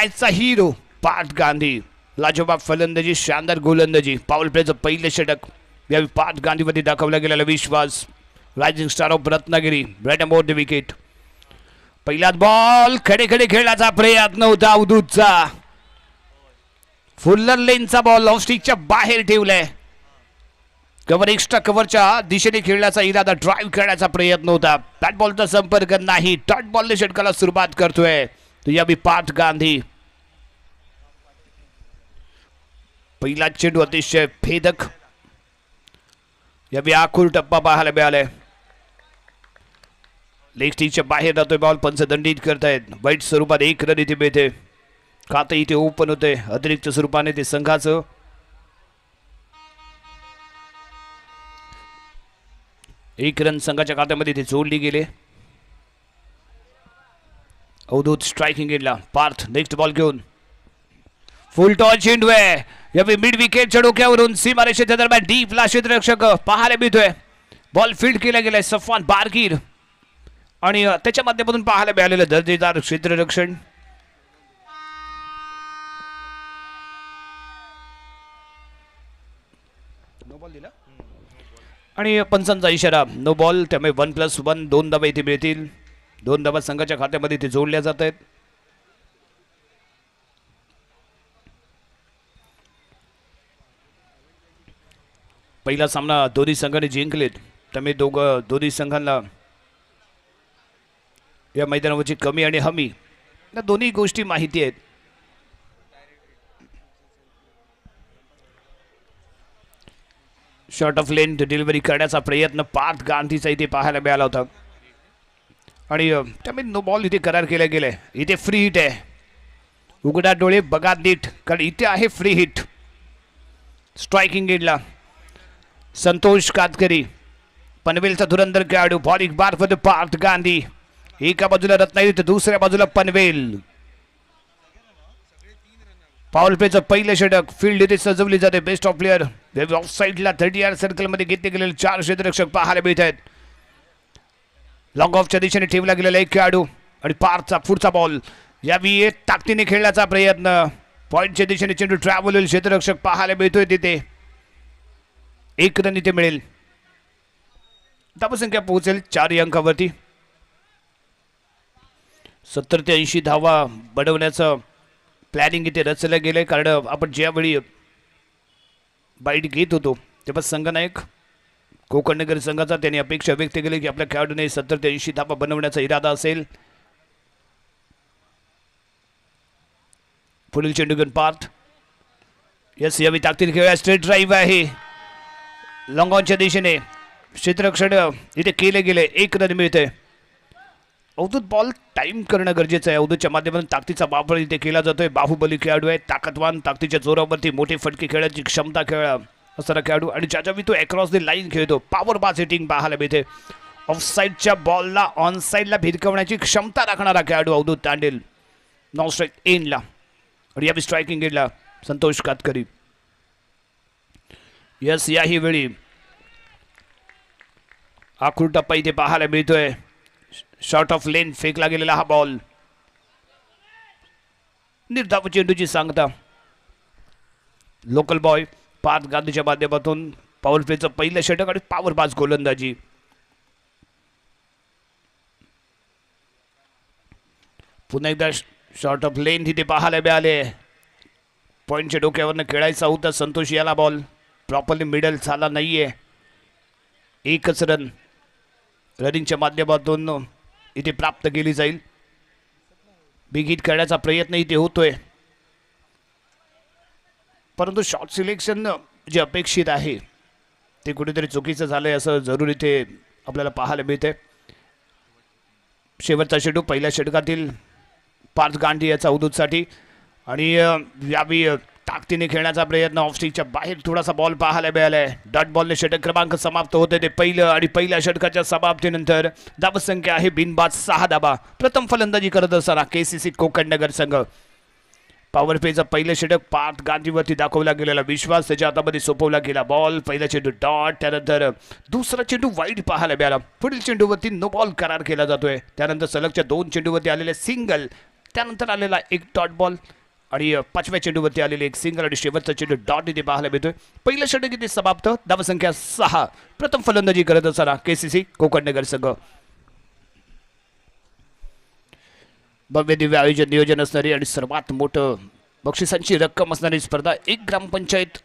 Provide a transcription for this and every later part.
मॅचचा hero Parth Gandhi. लाजवाब फलंदाजी, शानदार गोलंदाजी. पॉवर प्लेचं पहिले षटक यावेळी पार्थ गांधीवरती दाखवला गेलेला विश्वास. Rising star of Ratnagiri brat about the wicket. पहिलाच बॉल खडे खडे खेळण्याचा प्रयत्न होता अवधूतचा. फुल्लर लेनचा बॉल ऑफ स्टिकच्या बाहेर ठेवलाय. कव्हर एक्स्ट्रा कव्हरच्या दिशेने खेळण्याचा इरादा, ड्राईव्ह करण्याचा प्रयत्न होता. बॅट बॉलचा संपर्क नाही. डॉट बॉलने षटकाला सुरुवात करतोय तो यावेळी पार्थ गांधी. पहिला चेंडू अतिशय भेदक यावेळी आखूर टप्पा पाहायला मिळालाय. लेग स्टिकच्या बाहेर जातोय बॉल. पंच दंडित करतायत. वाईट स्वरूपात एक रन इथे मिळते. खातं इथे ओपन होते अतिरिक्त स्वरूपाने ते संघाचं. एक रन संघाच्या खात्यामध्ये ते जोडली गेले. अवधूत स्ट्रायकिंग एंडला. पार्थ नेक्स्ट बॉल घेऊन फुल टॉस चेंडू आहे यावेळी मिड विकेटच्या डोक्यावरून सीमारेषेच्या दरम्यान डीपला क्षेत्ररक्षक पाहायला मिळतोय. बॉल फील्ड केला गेलाय सफवान बारकीर आणि त्याच्या माध्यमातून पाहायला मिळालेलं दर्जेदार क्षेत्ररक्षण. आणि पंचांचा इशारा नो बॉल. त्यामुळे 1+1 2 धावा इथे मिळतील. 2 धावा संघाच्या खात्यामध्ये ते जोडल्या जात आहेत. पहिला सामना दोन्ही संघाने जिंकलेत. त्यामुळे दोन्ही संघांना या मैदानावरची कमी आणि हमी या दोन्ही गोष्टी माहिती आहेत. शॉर्ट ऑफ लेन डिलिव्हरी करण्याचा प्रयत्न पार्थ गांधीचा इथे पाहायला मिळाला होता आणि त्यामुळे नो बॉल इथे करार केला गेलाय. इथे फ्री हिट आहे. उघडा डोळे बघा नीट कारण इथे आहे फ्री हिट. स्ट्रायकिंग एंडला संतोष कातकरी पनवेलचा धुरंधर खेळाडू. बॉल एक बार फॉर पार्थ गांधी. एका बाजूला रत्नागिरी तर दुसऱ्या बाजूला पनवेल. पॉवर प्लेचं पहिलं षटक. फील्ड इथे सजवली जाते. बेस्ट ऑफ प्लेअर ऑफ साईडला 30 सर्कल मध्ये घेतले गेलेले 4 क्षेत्ररक्षक पाहायला मिळत आहेत. लॉंग ऑफच्या दिशेने ठेवला गेलेला एक खेळाडू आणि पार्थचा पुढचा बॉल यावेळी ताकदीने खेळण्याचा प्रयत्न. पॉइंटच्या दिशेने चेंडू ट्रॅव्हल होईल. क्षेत्ररक्षक पाहायला मिळतोय तिथे. 1 रन इथे मिळेल. धावसंख्या पोहोचेल 4 अंकावरती. 70 ते 80 धावा बनवण्याचं प्लॅनिंग इथे रचलं गेलंय कारण आपण ज्यावेळी बाईट घेत होतो तेव्हा संघनायक कोकणनगर संघाचा त्यांनी अपेक्षा व्यक्त केली की आपल्या खेळाडूने 70 ते 80 धावा बनवण्याचा इरादा असेल. पुढील चेंडू घेऊन पार्थ. यस यावेळी ताकदीने खेळूया. स्ट्रेट ड्राईव्ह आहे लॉंग ऑनच्या दिशेने. क्षेत्ररक्षण इथे केले गेले. 1 रन मिळते. अवधूत बॉल टाइम करणं गरजेचं आहे. अवधूतच्या माध्यमातून ताकदीचा वापर इथे केला जातोय. बाहुबली खेळाडू आहे. ताकदवान ताकदीच्या जोरावरती मोठे फटके खेळण्याची क्षमता असणारा खेळाडू आणि ज्याच्यावी तो अक्रॉस द लाईन खेळतो. पॉवर बास हिटिंग पाहायला मिळते. ऑफ साईडच्या बॉलला ऑन साईडला भिरकवण्याची क्षमता राखणारा खेळाडू अवधूत तांडेल. नॉन स्ट्राईक एंडला आणि यावेळी स्ट्रायकिंग एंडला संतोष कातकरी. यस याही वेळी आखूर टप्पा इथे पाहायला मिळतोय. शॉर्ट ऑफ लेन फेकला गेलेला हा बॉल. निर्धाव चेंडूची सांगता. लोकल बॉय पार्थ गांधीच्या माध्यमातून पॉवर प्लेचं पहिलं षटक आणि पॉवर बाज गोलंदाजी. पुन्हा एकदा शॉर्ट ऑफ लेन तिथे पाहायला मिळाले. पॉइंटच्या डोक्यावरनं खेळायचा होता संतोष याला. बॉल प्रॉपरली मिडल झाला नाहीये. 1च रन रनिंगच्या माध्यमातून इथे प्राप्त केली जाईल. बिग हिट करण्याचा प्रयत्न इथे होतोय परंतु शॉट सिलेक्शन जे अपेक्षित आहे ते कुठेतरी चुकीचं झालंय असं जरूर इथे आपल्याला पाहायला मिळते. शेवटचा चेंडू पहिल्या षटकातील पार्थ गांधी याचा अवधूतसाठी आणि यावेळी ताकदीने खेळण्याचा प्रयत्न. ऑफ स्टिकच्या बाहेर थोडासा बॉल पाहायला मिळालाय. डॉट बॉलने षटक क्रमांक समाप्त होते ते पहिलं आणि पहिल्या षटकाच्या समाप्तीनंतर धावसंख्या आहे बिनबाद 6 धावा. प्रथम फलंदाजी करत असताना केसीसी कोकणनगर संघ. पॉवर प्लेचं पहिलं षटक पार्थ गांधीवरती दाखवला गेलेला विश्वास त्याच्या हातामध्ये सोपवला गेला बॉल. पहिला चेंडू डॉट. त्यानंतर दुसरा चेंडू वाईड पाहायला मिळाला. पुढील चेंडूवरती नो बॉल करार केला जातोय. त्यानंतर सलगच्या 2 चेंडूवरती आलेले सिंगल त्यानंतर आलेला एक डॉट बॉल आणि 5व्या चेंडूवरती आलेले एक सिंगल आणि शेवटचा चेंडू डॉट इथे पाहायला मिळतोय. पहिलं षटक इथे समाप्त. धावसंख्या 6. प्रथम फलंदाजी करत असताना केसीसी कोकणनगर संघ. भव्य दिव्य आयोजन नियोजन असणारी आणि सर्वात मोठं बक्षिसांची रक्कम असणारी स्पर्धा, एक ग्रामपंचायत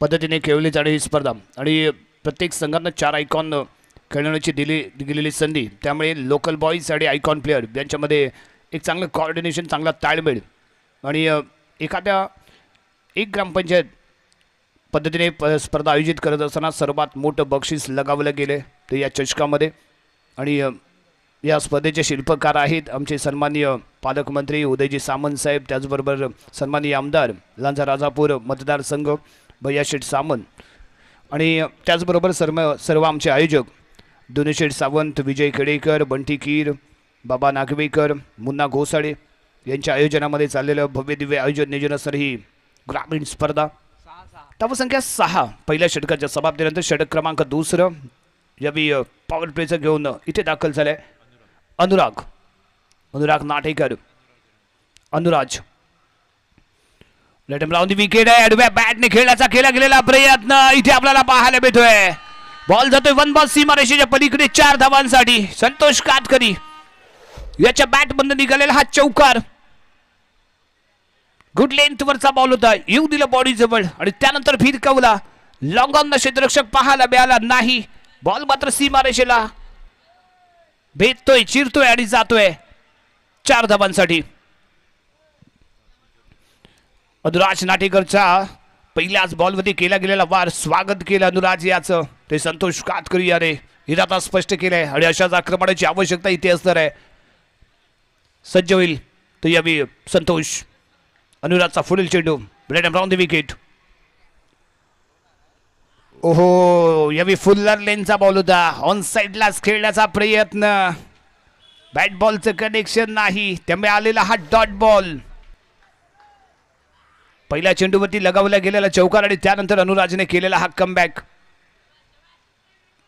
पद्धतीने खेळली जाणारी ही स्पर्धा आणि प्रत्येक संघांना 4 आयकॉन खेळण्याची दिलेली संधी. त्यामुळे लोकल बॉईज आणि आयकॉन प्लेअर यांच्यामध्ये एक चांगलं कॉर्डिनेशन, चांगला ताळमेळ आणि एखाद्या एक ग्रामपंचायत पद्धतीने स्पर्धा आयोजित करत असताना सर्वात मोठं बक्षीस लगावलं गेले ते या चषकामध्ये. आणि या स्पर्धेचे शिल्पकार आहेत आमचे सन्माननीय पालकमंत्री उदयजी सामंत साहेब, त्याचबरोबर सन्माननीय आमदार लांजा राजापूर मतदारसंघ भैयाशेठ सामंत आणि त्याचबरोबर सर्व आमचे आयोजक दोनेशेठ सावंत, विजय खेडेकर, बंटी कीर, बाबा नागवेकर, मुन्ना घोसाळे यांच्या आयोजनामध्ये चाललेलं भव्य दिव्य आयोजन नियोजन असणारी ही ग्रामीण स्पर्धा. धावसंख्या 6. पहिल्या षटकाच्या समाप्तीनंतर षटक क्रमांक 2 यावेळी पॉवर प्लेचं घेऊन इथे दाखल झालंय Anurag Natekar. Anuraj let him round the wicket आहे. आडव्या बॅटने खेळण्याचा केला गेलेला प्रयत्न इथे आपल्याला पाहायला मिळतोय. बॉल जातोय 1 बॉल सीमारेषेच्या पलीकडे 4 धावांसाठी. संतोष कातकरी याच्या बॅट बंद निघालेला हा चौकार. गुड लेंथ वरचा बॉल होता, येऊ दिला बॉडी जवळ आणि त्यानंतर फिरकवला. लॉंग ऑन क्षेत्ररक्षक पाहायला मिळाला नाही. बॉल मात्र सीमारेषेला भेटतोय, चिरतोय आणि जातोय 4 धावांसाठी. अनुराज नाटेकरचा पहिल्याच बॉलवरती केला गेलेला वार स्वागत केलं अनुराज याचं. ते संतोष कातकरी याने इरादा स्पष्ट केलाय आणि अशाच आक्रमणाची आवश्यकता इथे असणार आहे. सज्ज होईल तो यावी संतोष. अनुराजचा पुढील चेंडू let him round the wicket. ओहो, यावी फुल्लर लेनचा बॉल होता. ऑन साइडलाच खेळण्याचा प्रयत्न, बॅट बॉलचं कनेक्शन नाही, त्यामुळे आलेला हा डॉट बॉल. पहिल्या चेंडूवरती लगावला गेलेला चौकार आणि त्यानंतर अनुराजने केलेला हा कमबॅक.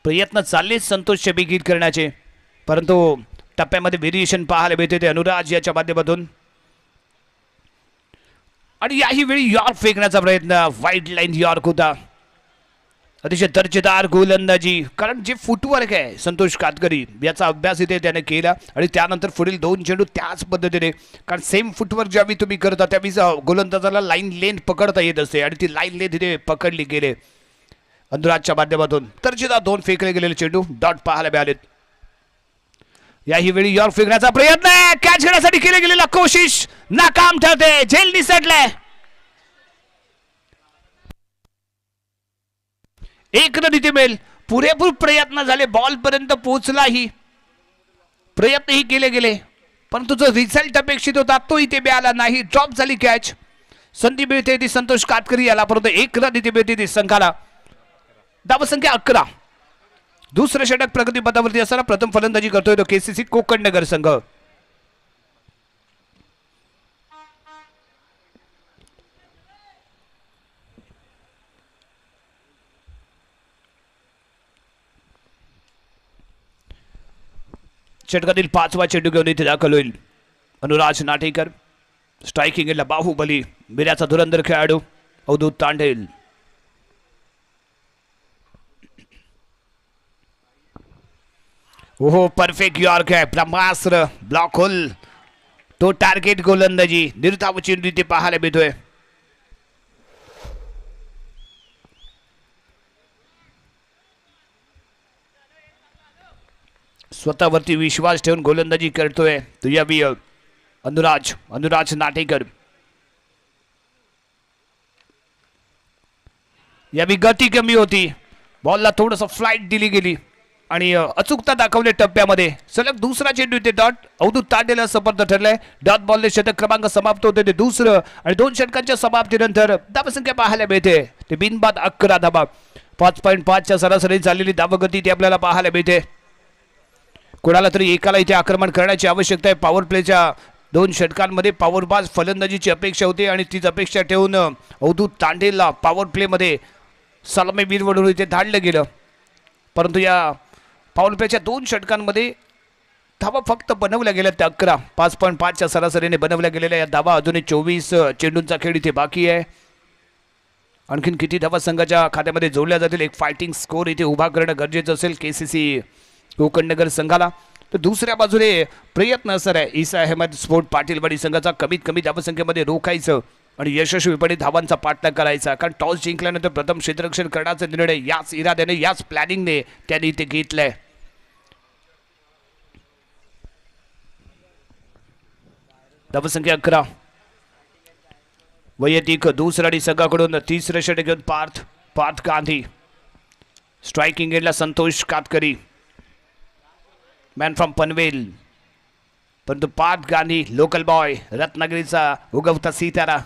प्रयत्न चाललेच संतोषचे बिगीट करण्याचे, परंतु टप्प्यामध्ये व्हेरिएशन पाहायला मिळते ते अनुराज याच्या माध्यमातून. आणि याही वेळी यॉर्क फेकण्याचा प्रयत्न, वाईड लाईन यॉर्क होता. अतिशय दर्जेदार गोलंदाजी, कारण जे फुटवर्क आहे संतोष कातकरी याचा अभ्यास इथे त्याने केला आणि त्यानंतर पुढील 2 चेंडू त्याच पद्धतीने, कारण सेम फुटवर्क ज्यावेळी तुम्ही करता त्यावेळी गोलंदाजाला लाईन लेंथ पकडता येत असते आणि ती लाईन लेंथ इथे पकडली गेले अनुराजच्या माध्यमातून. दर्जेदार 2 फेकले गेलेले चेंडू डॉट पाहायला मिळालेत. याही वेळी यॉर्क फेकण्याचा प्रयत्न, कॅच घेण्यासाठी केले गेलेला कोशिश नाकाम ठरते. झेल निसटले. एक रन इथे मिळेल. पुरेपूर प्रयत्न झाले, बॉल पर्यंत पोहोचलाही, प्रयत्नही केले गेले, परंतु जो रिझल्ट अपेक्षित होता तो इथे मिळाला नाही. ड्रॉप झाली कॅच. संधी मिळते ती संतोष कातकरी याला, परंतु 1 रन इथे मिळते ती संघाला. धावसंख्या 11. दुसरं षटक प्रगती पथावरती असताना प्रथम फलंदाजी करतोय तो केसीसी कोकणनगर संघ. षटकातील 5वा चेंडू घेऊन इथे दाखल होईल अनुराज नाटेकर. स्ट्रायकिंग एला बाहुबली मिऱ्याचा धुरंधर खेळाडू अवधूत तांडेल. ओहो, परफेक्ट यॉर्क आहे, ब्रह्मास्त्र, ब्लॉक होल, तो टार्गेट गोलंदाजी, निर्धाव चेंडू इथे पाहायला मिळतोय. स्वतःवरती विश्वास ठेवून गोलंदाजी करतोय तो यावी अनुराज नाटेकर. यावी गती कमी होती, बॉलला थोडंसं फ्लाइट दिली गेली आणि अचूकता दाखवले टप्प्यामध्ये. सलग दुसरा चेंडू इथे डॉट अवधूत तांडेला सपर्द ठरलाय. डॉट बॉलने षटक क्रमांक समाप्त होते ते दुसरं आणि 2 षटकांच्या समाप्तीनंतर धावसंख्या पाहायला मिळते ते बिनबाद 11 धावा. 5.5च्या सरासरी चाललेली धावगती ती आपल्याला पाहायला मिळते. कोणाला तरी एकाला इथे आक्रमण करण्याची आवश्यकता आहे. पॉवर प्लेच्या 2 षटकांमध्ये पॉवरबाज फलंदाजीची अपेक्षा होती आणि तीच अपेक्षा ठेवून अवधूत तांडेला पॉवर प्लेमध्ये सलामीवीर म्हणून इथे धाडलं गेलं, परंतु या पॉवर प्लेच्या 2 षटकांमध्ये धावा फक्त बनवल्या गेल्या त्या 11. 5.5च्या सरासरीने बनवल्या गेलेल्या या धावा अजूनही 24 चेंडूंचा खेळ इथे बाकी आहे. आणखीन किती धावा संघाच्या खात्यामध्ये जोडल्या जातील, एक फायटिंग स्कोर इथे उभा करणं गरजेचं असेल केसीसी कोकणनगर संघाला. तर दुसऱ्या बाजूने प्रयत्न असणार आहे ईसा अहमद स्पोर्ट पाटीलवाडी संघाचा कमीत कमी धावसंख्येमध्ये रोखायचं आणि यशस्वीपणे धावांचा पाठलाग करायचा. कारण टॉस जिंकल्यानंतर प्रथम क्षेत्ररक्षण करण्याचा निर्णय याच इराद्याने याच प्लॅनिंगने त्यांनी इथे घेतलाय. धावसंख्या 11. वैयक्तिक दुसऱ्या संघाकडून तिसरं षटक घेऊन पार्थ गांधी. स्ट्रायकिंग एंडला संतोष कातकरी मॅन फ्रॉम पनवेल. परंतु पार्थ गांधी लोकल बॉय रत्नागिरीचा उगवता सितारा.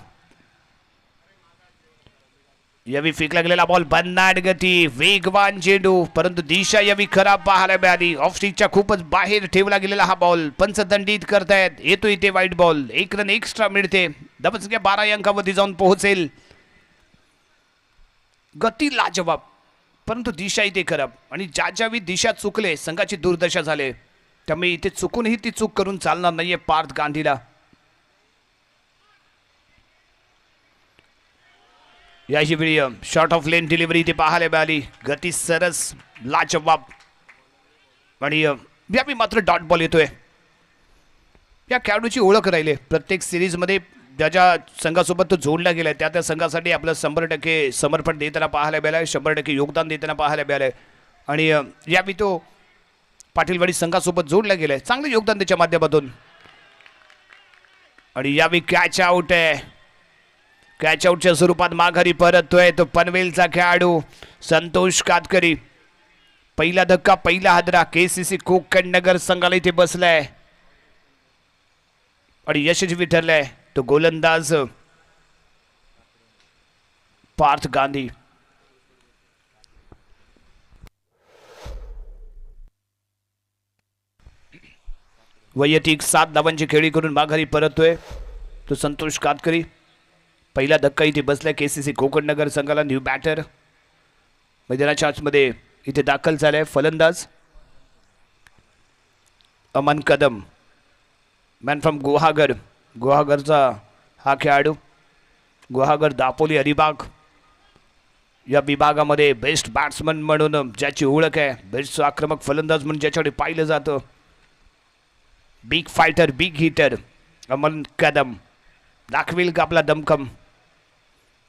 यावी फेकला गेलेला बॉल भन्नाट गती वेगवान चेंडू परंतु दिशा यावी खराब पाहायला मिळाली. ऑफ स्टिकच्या खूपच बाहेर ठेवला गेलेला हा बॉल पंचदंडित करतायत. येतो इथे वाईट बॉल. 1 रन एक्स्ट्रा मिळते. धावसंख्या 12 अंकावरती जाऊन पोहोचेल. गती लाजवाब परंतु दिशा इथे खराब आणि ज्यावी दिशा चुकले संघाची दुर्दशा झाले. त्यामुळे इथे चुकूनही ती चूक करून चालणार नाहीये पार्थ गांधीला. याची वेळी शॉर्ट ऑफ लेन डिलिव्हरी इथे पाहायला मिळाली. गती सरस लाजवाब आणि यावी मात्र डॉट बॉल येतोय. या खेळाडूची ओळख राहिली प्रत्येक सिरीजमध्ये ज्या संघासोबत तो जोडला गेलाय त्या संघासाठी आपलं 100% समर्पण देताना पाहायला मिळालंय. 100% योगदान देताना पाहायला मिळालंय आणि यावी तो पाटीलवाडी संघासोबत जोडला गेलाय. चांगलं योगदान त्याच्या माध्यमातून. आणि यावी कॅच आउट आहे. कॅच आउटच्या स्वरूपात माघारी परततोय तो पनवेलचा खेळाडू संतोष कातकरी. पहिला धक्का पहिला हादरा केसीसी कोकणनगर संघाला इथे बसलाय आणि यशस्वी ठरलाय तो गोलंदाज पार्थ गांधी. वैयक्तिक 7 धावांची खेळी करून माघारी परततोय तो संतोष कातकरी. पहिला धक्का इथे बसलाय केसीसी कोकणनगर संघाला. न्यू बॅटर मैदानाच्या आतमध्ये इथे दाखल झालाय फलंदाज अमन कदम मॅन फ्रॉम गुहागरचा हा खेळाडू. गुहागर दापोली अलिबाग या विभागामध्ये बेस्ट बॅट्समन म्हणून ज्याची ओळख आहे, बेस्ट आक्रमक फलंदाज म्हणून ज्याच्याकडे पाहिलं जातं, big fighter big hitter Aman Kadam दाखवेल का आपला दमखम.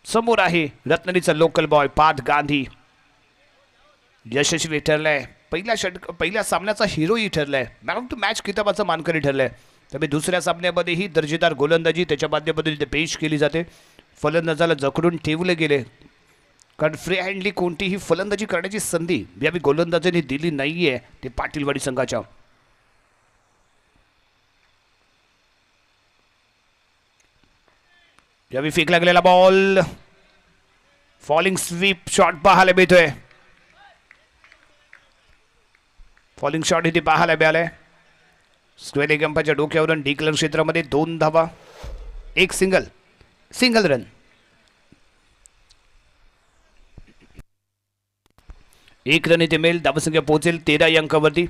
समोर आहे रत्नागिरीचा लोकल बॉय पार्थ गांधी. यशस्वी ठरलाय. पहिल्या सामन्याचा हिरोही ठरलाय. मॅन ऑफ द मॅच किताबाचा मानकरी ठरलाय. त्यामुळे दुसऱ्या सामन्यामध्येही दर्जेदार गोलंदाजी त्याच्या माध्यमातून इथे पेश केली जाते. फलंदाजाला जखडून ठेवले गेले कारण फ्री हँडली कोणतीही फलंदाजी करण्याची संधी यावी गोलंदाजांनी दिली नाहीये ते पाटीलवाडी संघाच्या. यावी फेकला गेलेला बॉल फॉलिंग स्वीप शॉट पाहायला मिळतोय. फॉलिंग शॉट इथे पाहायला मिळालाय. स्क्वेअर गंपाच्या डोक्यावरून डिक्लर क्षेत्रामध्ये 2 धावा 1 सिंगल रन. 1 रन इथे मिळेल. धावसंख्या पोहोचेल 13 अंकावरती.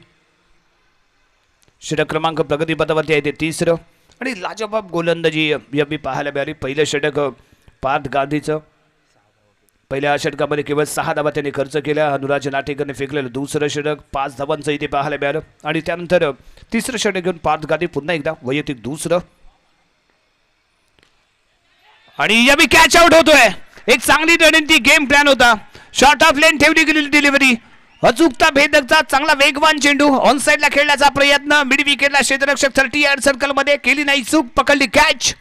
षटक क्रमांक प्रगतीपथावरती आहे ते 3रं आणि लाजवाब गोलंदाजी यावी पाहायला मिळाली. पहिलं षटक पार्थ गांधीचं. पहिल्या षटकामध्ये केवळ 6 धावा त्यांनी खर्च केल्या. अनुराज नाटेकरने फेकलेलं दुसरं षटक 5 धावांचं इथे पाहायला मिळालं आणि त्यानंतर 3रं षटक घेऊन पार्थ गांधी पुन्हा एकदा वैयक्तिक 2रं आणि यावी कॅच आउट होतोय. एक चांगली रणनीती गेम प्लॅन होता. शॉर्ट ऑफ लेन ठेवली गेलेली डिलिव्हरी अचूकता भेदकचा चांगला वेगवान चेंडू ऑन साइडला खेळण्याचा प्रयत्न. मिड विकेटला क्षेत्ररक्षक 30 यार्ड सर्कल मध्ये केली नाही चूक. पकडली कॅच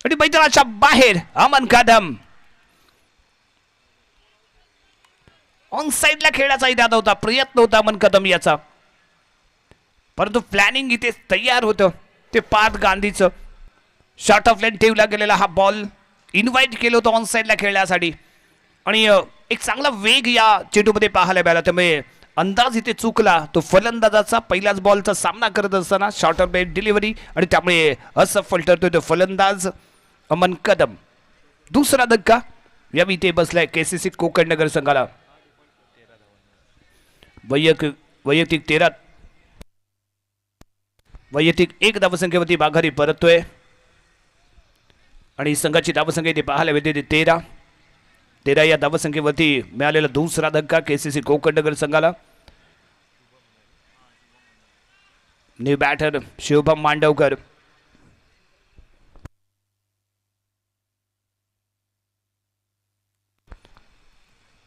आणि मैदानाच्या बाहेर अमन कदम. ऑन साइडला खेळण्याचा इरादा होता, प्रयत्न होता अमन कदम याचा परंतु प्लॅनिंग इथे तयार होतं ते पार्थ गांधीचं. शॉर्ट ऑफ लेन ठेवला गेलेला हा बॉल इन्व्हाइट केलं होतं ऑन साइडला खेळण्यासाठी आणि एक चांगला वेग या चेंडूमध्ये पाहायला मिळाला. त्यामुळे अंदाज इथे चुकला तो फलंदाजाचा. पहिल्याच बॉलचा सामना करत असताना शॉर्ट ऑफ लेन डिलिव्हरी आणि त्यामुळे असफल ठरतोय तो फलंदाज अमन कदम. दुसरा धक्का यावी इथे बसलाय केसीसी कोकणनगर संघाला. वैयक्तिक 13 वैयक्तिक 1 धावसंख्येवरती माघारी परततोय आणि संघाची धावसंख्या इथे पाहायला मिळते 13 या धावसंख्येवरती मिळालेला दुसरा धक्का केसीसी कोकणनगर संघाला. New batter Shubham Mandavkar.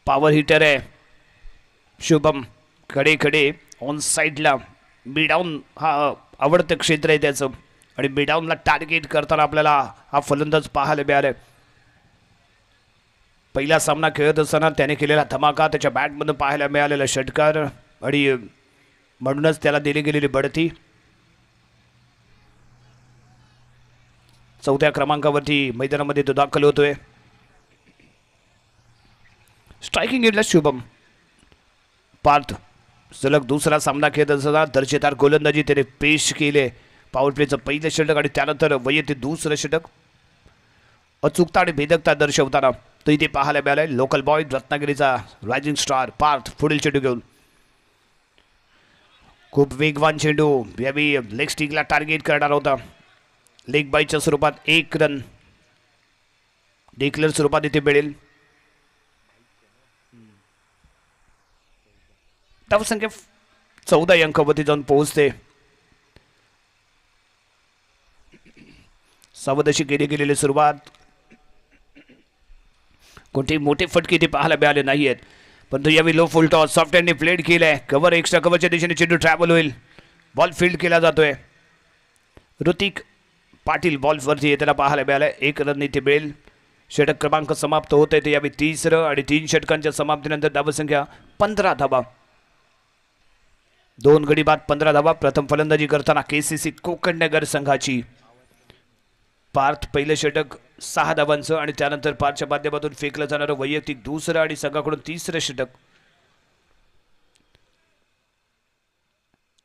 Power hitter आहे शुभम. कडे ऑन साईडला मिडाऊन हा आवडतं क्षेत्र आहे त्याचं आणि मिडाऊनला टार्गेट करताना आपल्याला हा फलंदाज पाहायला मिळाला. पहिला सामना खेळत असताना त्याने केलेला धमाका, त्याच्या बॅटमधून पाहायला मिळालेला षटकार आणि म्हणूनच त्याला दिली गेलेली बढती. 4थ्या क्रमांकावरती मैदानामध्ये तो दाखल होतोय. स्ट्रायकिंग एंडला शुभम. पार्थ सलग दुसरा सामना खेळत असताना दर्जेदार गोलंदाजी त्याने पेश केले. पॉवर प्लेचं पहिलं षटक आणि त्यानंतर वैयक्तिक दुसरं षटक. अचूकता आणि भेदकता दर्शवताना तो इथे पाहायला मिळालाय. लोकल बॉय रत्नागिरीचा रायझिंग स्टार पार्थ पुढील चेंडू घेऊन. खूप वेगवान चेंडू यावेळी लेग स्टिकला टार्गेट करणार होता. लेग बायच्या स्वरूपात 1 रन डिक्लेअर स्वरूपात इथे मिळेल. धावसंख्या 14 अंकावरती जाऊन पोहोचते. सावधशी केली गेलेली सुरुवात. कोणतेही मोठे फटके इथे पाहायला मिळाले नाही आहेत, परंतु यावेळी लो फुल टॉस सॉफ्ट हँडने प्लेड केलाय. कव्हर एक्स्ट्रा कव्हरच्या दिशेने चेंडू ट्रॅव्हल होईल. बॉल फील्ड केला जातोय. ऋतिक पाटील बॉलवरती येताना पाहायला मिळालाय. 1 रन इथे मिळेल. षटक क्रमांक समाप्त होत आहे. यावेळी 3रं आणि 3 षटकांच्या समाप्तीनंतर धावसंख्या 15 धावा. 2 गडी बाद 15 धावा. प्रथम फलंदाजी करताना केसीसी कोकणनगर संघाची. पार्थ पहिलं षटक 6 धावांचं आणि त्यानंतर पार्थच्या माध्यमातून फेकलं जाणारं वैयक्तिक दुसरं आणि संघाकडून 3रं षटक.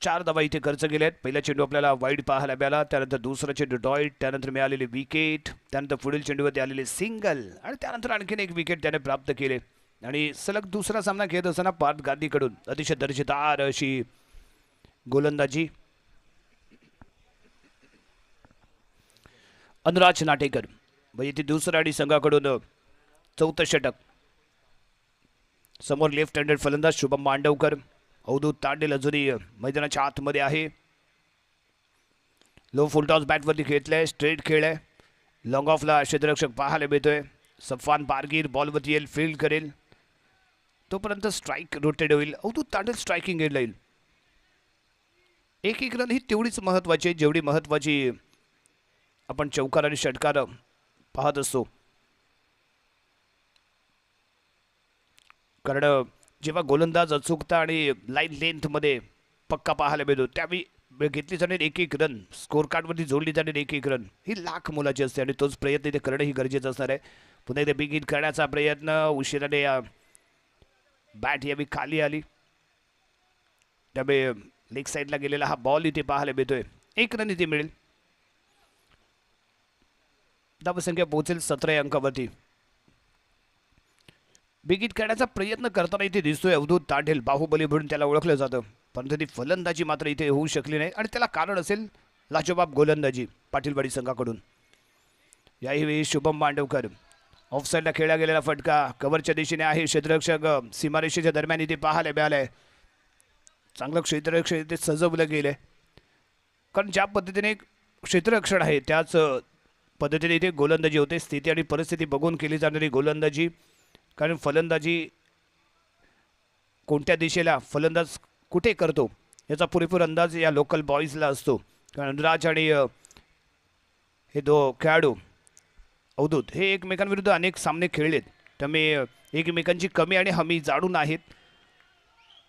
4 धावा इथे खर्च केले आहेत. पहिला चेंडू आपल्याला वाईड पाहायला मिळाला, त्यानंतर दुसरा चेंडू डॉईट, त्यानंतर मिळालेली विकेट, त्यानंतर पुढील चेंडूवरती आलेले सिंगल आणि त्यानंतर आणखीन 1 विकेट त्याने प्राप्त केले. आणि सलग दुसरा सामना खेळत असताना पार्थ गांधीकडून अतिशय दर्जेदार अशी गोलंदाजी. अनुराज नाटेकर म्हणजे दुसरा आणि संघाकडून 4थं षटक. समोर लेफ्ट हँडेड फलंदाज शुभम मांडवकर. अवधूत तांडेल अजूनही मैदानाच्या आतमध्ये आहे. लो फुल टॉस बॅटवरती खेळतलाय. स्ट्रेट खेळ आहे. लॉंग ऑफला क्षेत्ररक्षक पाहायला मिळतोय. सफान बारगीर बॉलवरती येईल, फील्ड करेल. तोपर्यंत स्ट्राईक रोटेट होईल. अवधूत तांडेल स्ट्रायकिंग एंडला येईल. 1 रन ही तेवढीच महत्त्वाची आहे जेवढी महत्त्वाची आपण चौकार आणि षटकार पाहत असतो. कारण जेव्हा गोलंदाज अचूकता आणि लाईन लेंथमध्ये पक्का पाहायला मिळतो त्यावेळी घेतली जाणारी 1 रन, स्कोर कार्डवरती जोडली जाणारी 1 रन ही लाख मोलाची असते आणि तोच प्रयत्न इथे करणं ही गरजेचं असणार आहे. पुन्हा इथे बिग हिट करण्याचा प्रयत्न उशिराने बॅट यावेळी खाली आली, त्यामुळे लेग साईडला गेलेला हा बॉल इथे पाहायला मिळतोय. 1 रन इथे मिळेल. धावसंख्या पोहोचेल 17 अंकावरती. बिग हिट करण्याचा प्रयत्न करताना इथे दिसतोय अवधूत तांडेल. बाहुबली म्हणून त्याला ओळखलं जातं, परंतु ती फलंदाजी मात्र इथे होऊ शकली नाही आणि त्याला कारण असेल लाजवाब गोलंदाजी पाटीलवाडी संघाकडून. याही शुभम मांडवकर. ऑफसाईडला खेळला गेलेला फटका कव्हरच्या दिशेने आहे. क्षेत्ररक्षक सीमारेषेच्या दरम्यान इथे पाहायला मिळालंय. चांगलं क्षेत्ररक्षण इथे सजवलं गेलंय, कारण ज्या पद्धतीने क्षेत्ररक्षण आहे त्याच पद्धतीने इथे गोलंदाजी होते. स्थिती आणि परिस्थिती बघून केली जाणारी गोलंदाजी, कारण फलंदाजी कोणत्या दिशेला फलंदाज कुठे करतो याचा पुरेपूर अंदाज या लोकल बॉईजला असतो. कारण अनुराज आणि हे 2 खेळाडू अवधूत हे एकमेकांविरुद्ध अनेक सामने खेळलेत, त्यामुळे एकमेकांची कमी आणि हमी जाणून आहेत.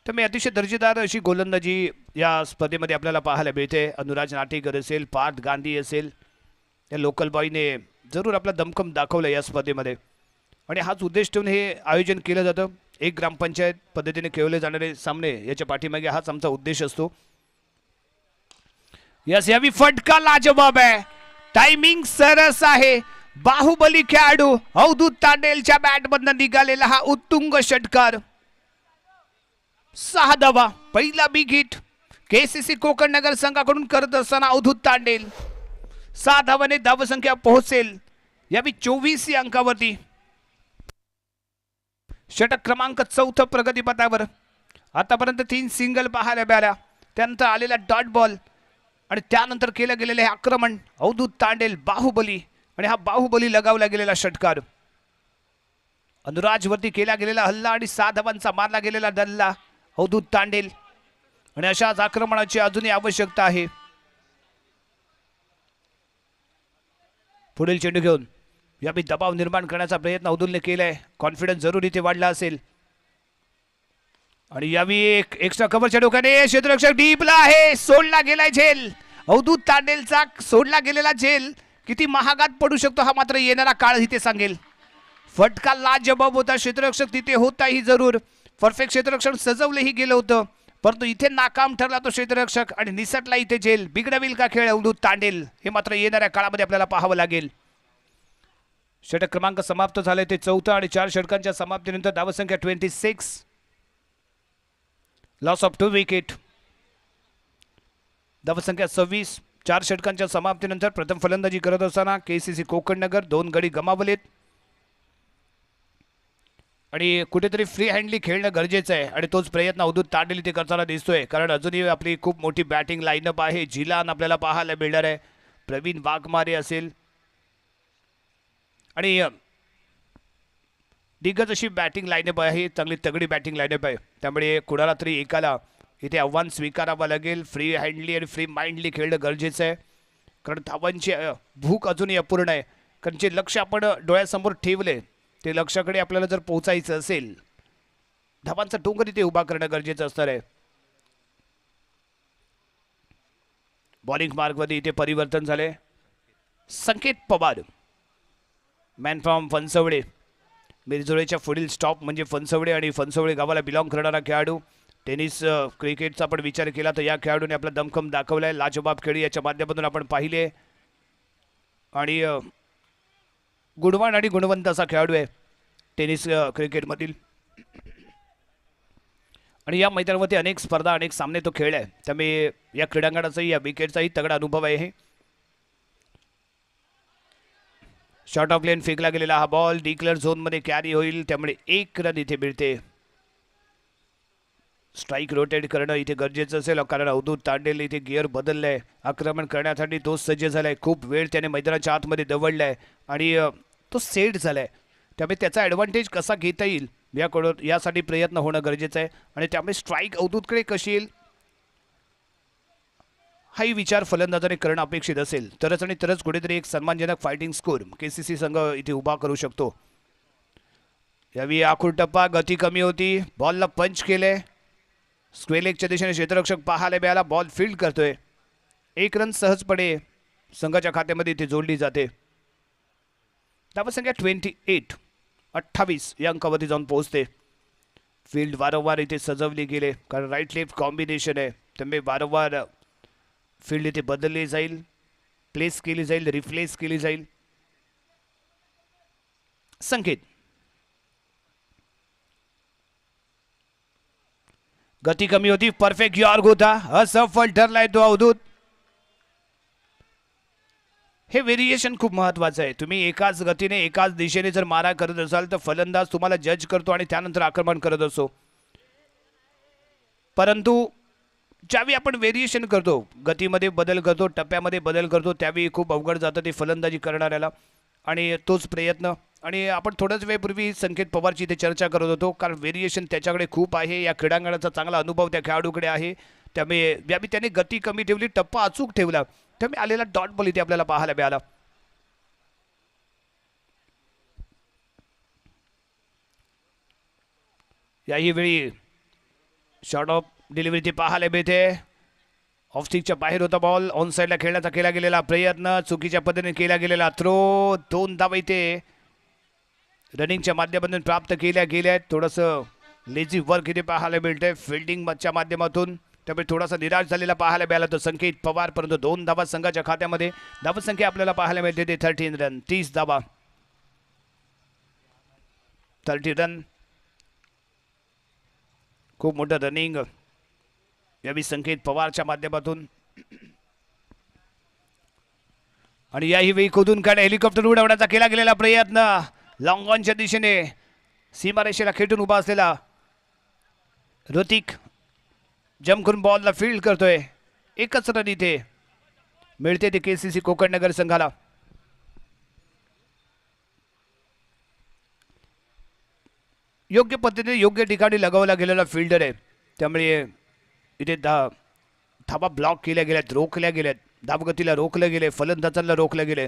त्यामुळे अतिशय दर्जेदार अशी गोलंदाजी या स्पर्धेमध्ये आपल्याला पाहायला मिळते. अनुराज नाटेकर असेल, पार्थ गांधी असेल, या लोकल बॉयने जरूर आपला दमखम दाखवलं या स्पर्धेमध्ये आणि हाच उद्देश ठेवून हे आयोजन केलं जातं. एक ग्रामपंचायत पद्धतीने खेळले जाणारे सामने याच्या पाठीमागे हाच आमचा उद्देश असतो. यस, यावी फटका लाजवाब आहे. टायमिंग सरस आहे. बाहुबली खेळाडू अवधूत तांडेलच्या बॅटमधून निघालेला हा उत्तुंग षटकार. 6 धावा. पहिला बिग हिट केसीसी कोकण नगर संघाकडून करत असताना अवधूत तांडेल 6 धावाने धावसंख्या पोहोचेल यावी 24 या अंकावरती. षटक क्रमांक 4 प्रगतीपथावर. आतापर्यंत 3 सिंगल पाहायला मिळाल्या. त्यानंतर आलेला डॉट बॉल आणि त्यानंतर केलं गेलेले हे आक्रमण. अवधूत तांडेल बाहुबली आणि हा बाहुबली लगावला गेलेला षटकार. अनुराजवरती केला गेलेला हल्ला आणि 6 धावांचा मारला गेलेला डल्ला अवधूत तांडेल. आणि अशाच आक्रमणाची अजूनही आवश्यकता आहे. पुढील चेंडू घेऊन यावी दबाव निर्माण करण्याचा प्रयत्न अवधूतने केलाय. कॉन्फिडन्स जरूर इथे वाढला असेल. आणि यावी एक एक्स्ट्रा कव्हरच्या डोक्याने क्षेत्ररक्षक डीपला आहे. सोडला गेलाय झेल. अवधूत तांडेलचा सोडला गेलेला झेल किती महागात पडू शकतो हा मात्र येणारा काळ इथे सांगेल. फटका लाजबाब होता. क्षेत्ररक्षक तिथे होताही जरूर. परफेक्ट क्षेत्ररक्षण सजवलेही गेलं होतं परंतु इथे नाकाम ठरला तो क्षेत्ररक्षक आणि निसटला इथे झेल. बिघडवेल का खेळ अवधूत तांडेल हे मात्र येणाऱ्या काळामध्ये आपल्याला पाहावं लागेल. षटक क्रमांक समाप्त झाले ते 4 आणि 4 षटकांच्या समाप्तीनंतर धावसंख्या 26. Loss of 2 wicket. धावसंख्या 26. 4 षटकांच्या समाप्तीनंतर प्रथम फलंदाजी करत असताना केसीसी कोकण नगर 2 गडी गमावलेत. आणि कुठेतरी फ्री हँडली खेळणं गरजेचं आहे आणि तोच प्रयत्न अवधूत तांडेल इथे करताना दिसतोय. कारण अजूनही आपली खूप मोठी बॅटिंग लाईनअप आहे. जिलान आपल्याला पाहायला मिळणार आहे. प्रवीण वाघमारे असेल आणि दिग्गज अशी बॅटिंग लाईनअप आहे. चांगली तगडी बॅटिंग लाईनअप आहे. त्यामुळे कुणाला तरी एकाला इथे आव्हान स्वीकारावं लागेल. फ्री हँडली आणि फ्री माइंडली खेळणं गरजेचं आहे. कारण धावांची भूक अजूनही अपूर्ण आहे. कारण जे लक्ष आपण डोळ्यासमोर ठेवले ते लक्षाकडे आपल्याला जर पोहोचायचं असेल धावांचा डोंगर इथे उभा करणं गरजेचं असणार आहे. बॉलिंग मार्गमध्ये इथे परिवर्तन झाले. संकेत पवार मॅन फ्रॉम फणसवडे. मिरजोळेच्या पुढील स्टॉप म्हणजे फणसवडे आणि फणसवडे गावाला बिलॉंग करणारा खेळाडू. टेनिस क्रिकेटचा आपण विचार केला तर या खेळाडूने आपला दमखम दाखवलाय. लाजवाब खेळी याच्या माध्यमातून आपण पाहिले आणि गुणवान आणि गुणवंत असा खेळाडू आहे टेनिस क्रिकेटमधील. आणि या मैदानावरती अनेक स्पर्धा अनेक सामने तो खेळ आहे. त्यामुळे या क्रीडांगणाचाही या विकेटचाही तगडा अनुभव आहे. शॉर्ट ऑफ लेन फेकला गेलेला हा बॉल डिक्लेअर झोनमध्ये कॅरी होईल. त्यामुळे 1 रन इथे मिळते. स्ट्राईक रोटेट करणं इथे गरजेचं असेल कारण अवधूत तांडेल इथे गिअर बदललाय. आक्रमण करण्यासाठी तो सज्ज झालाय. खूप वेळ त्याने मैदानाच्या आतमध्ये दवडलाय आणि तो सेट झालाय. त्यामुळे त्याचा ॲडव्हान्टेज कसा घेता येईल यासाठी प्रयत्न होणं गरजेचं आहे. आणि त्यामुळे स्ट्राईक अवधूतकडे कशी येईल हाही विचार फलंदाजाने करणं अपेक्षित असेल तरच आणि तरच कुठेतरी एक सन्मानजनक फायटिंग स्कोर केसीसी संघ इथे उभा करू शकतो. यावेळी आखूड टप्पा गती कमी होती. बॉलला पंच केले. स्क्वेलेगच्या दिशेने क्षेत्ररक्षक पाहायला मिळाला. बॉल फील्ड करतोय. 1 रन सहजपणे संघाच्या खात्यामध्ये इथे जोडली जाते. धावसंख्या 28 या अंकावरती जाऊन पोहोचते. फील्ड वारंवार इथे सजवली गेले कारण राईट लेफ्ट कॉम्बिनेशन आहे. त्यामुळे वारंवार फील्ड इथे बदलली जाईल. प्लेस केली जाईल. रिप्लेस केली जाईल. संकेत गती कमी होती. परफेक्ट यॉर्क होता. असफल ठरलाय तो अवधूत. हे व्हेरिएशन खूप महत्वाचं आहे. तुम्ही एकाच गतीने एकाच दिशेने जर मारा करत असाल तर फलंदाज तुम्हाला जज करतो आणि त्यानंतर आक्रमण करत असतो. परंतु ज्यावेळी आपण व्हेरिएशन करतो गतीमध्ये बदल करतो टप्प्यामध्ये बदल करतो त्यावेळी खूप अवघड जातं ते फलंदाजी करणाऱ्याला. आणि तोच प्रयत्न आणि आपण थोड्याच वेळपूर्वी संकेत पवारची इथे चर्चा करत होतो कारण व्हेरिएशन त्याच्याकडे खूप आहे. या क्रीडांगणाचा चांगला अनुभव त्या खेळाडूकडे आहे. त्यामुळे यावेळी त्याने गती कमी ठेवली. टप्पा अचूक ठेवला. त्यामुळे आलेला डॉट बॉल इथे आपल्याला पाहायला मिळाला. याही वेळी शॉर्ट ऑफ डिलिव्हरी ती पाहायला मिळते. ऑफ स्टिकच्या बाहेर होता बॉल. ऑन साईडला खेळण्याचा केला गेलेला प्रयत्न चुकीच्या पद्धतीने केला गेलेला थ्रो. 2 धावा इथे रनिंगच्या माध्यमातून प्राप्त केल्या गेल्या. थोडंसं लेझी वर्क इथे पाहायला मिळतंय फिल्डिंगच्या माध्यमातून. त्यामुळे थोडासा निराश झालेला पाहायला मिळाला तो संकेत पवार. परंतु 2 धावा संघाच्या खात्यामध्ये. धावसंख्या आपल्याला पाहायला मिळते ते 13 रन. 30 धावा 30 रन. खूप मोठं रनिंग यावेळी संकेत पवारच्या माध्यमातून आणि याही वेळी खोदून काढे हेलिकॉप्टर उडवण्याचा केला गेलेला प्रयत्न लॉंग ऑनच्या दिशेने सीमारेषेला खेटून उभा असलेला ऋतिक जमखून बॉलला फील्ड करतोय. एकच रन इथे मिळते ते केसीसी कोकण नगर संघाला. योग्य पद्धतीने योग्य ठिकाणी लगावला गेलेला फिल्डर आहे, त्यामुळे इथे धाबा ब्लॉक केल्या गेल्यात, रोखल्या गेल्यात, धावगतीला रोखले गेले, फलंदाजांना रोखले गेले.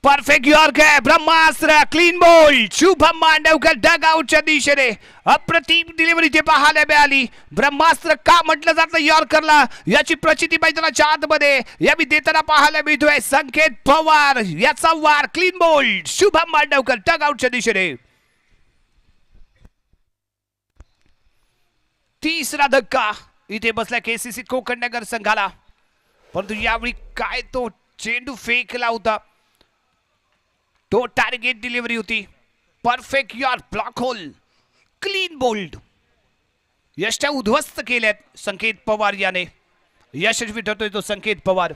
परफेक्ट यॉर्क आहे ब्रह्मास्त्र, क्लीन बोल्ड. शुभम मांडवकर डग आउटच्या दिशेने अप्रतिम डिलिव्हरी ते पाहायला मिळाली. ब्रह्मास्त्र का म्हटलं जातं यॉर्करला याची प्रचिती मैदानाच्या आतमध्ये यावी देताना पाहायला मिळतोय. संकेत पवार याचा वार क्लीन बोल्ड. शुभम मांडवकर डग आउटच्या दिशेने. तिसरा धक्का इथे बसला केसीसी कोकण नगर संघाला, परंतु यावेळी काय तो चेंडू फेकला होता, तो टार्गेट डिलिव्हरी होती. Perfect york, block hole, clean bowled. यष्ट्या उद्ध्वस्त केल्यात संकेत पवार याने. यशस्वी ठरतोय तो संकेत पवार.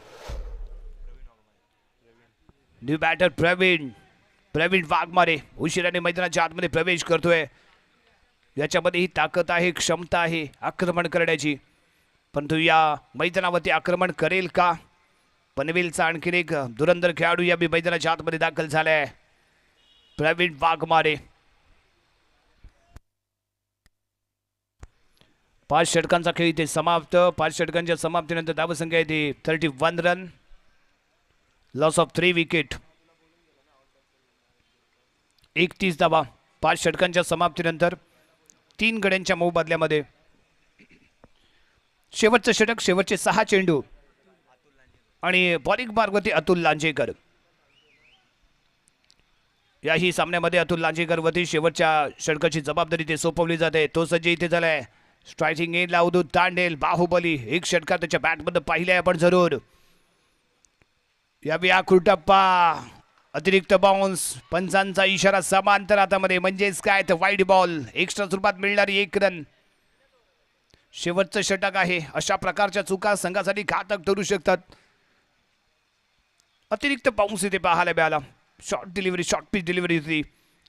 न्यू बॅटर प्रवीण वाघमारे उशिराने मैदानाच्या आतमध्ये प्रवेश करतोय. याच्यामध्ये ही ताकद आहे, क्षमता आहे आक्रमण करण्याची, परंतु या मैदानावरती आक्रमण करेल का? पनवेलचा आणखीन एक धुरंधर खेळाडू या मैदानाच्या आतमध्ये दाखल झालाय, प्रवीण वाघमारे. 5 षटकांचा खेळ इथे समाप्त. 5 षटकांच्या समाप्तीनंतर धावसंख्या येते 31 रन, लॉस ऑफ 3 विकेट, 31 धावा. 5 षटकांच्या समाप्तीनंतर 3 गड्यांच्या मोबदल्यामध्ये शेवटचं षटक, शेवटचे 6 चेंडू आणि बॉलिंग मार्गवरती अतुल लांजेकर. याही सामन्यामध्ये अतुल लांजेकरवरती शेवटच्या षटकाची जबाबदारी ते सोपवली जाते. तो सज्ज इथे झालाय. स्ट्रायकिंग एंडला अवधूत तांडेल, बाहुबली. एक षटकार त्याच्या बॅटमध्ये पाहिलंय आपण जरूर. यावेळी आकृटप्पा, अतिरिक्त बाउन्स, पंचांचा इशारा समांतर हातामध्ये, म्हणजेच काय तर वाईड बॉल, एक्स्ट्रा स्वरूपात मिळणारी 1 रन. शेवटचं षटक आहे. अशा प्रकारच्या चुका संघासाठी घातक ठरू शकतात. अतिरिक्त बाउन्स इथे पाहायला मिळाला. Short delivery, short pitch delivery होती.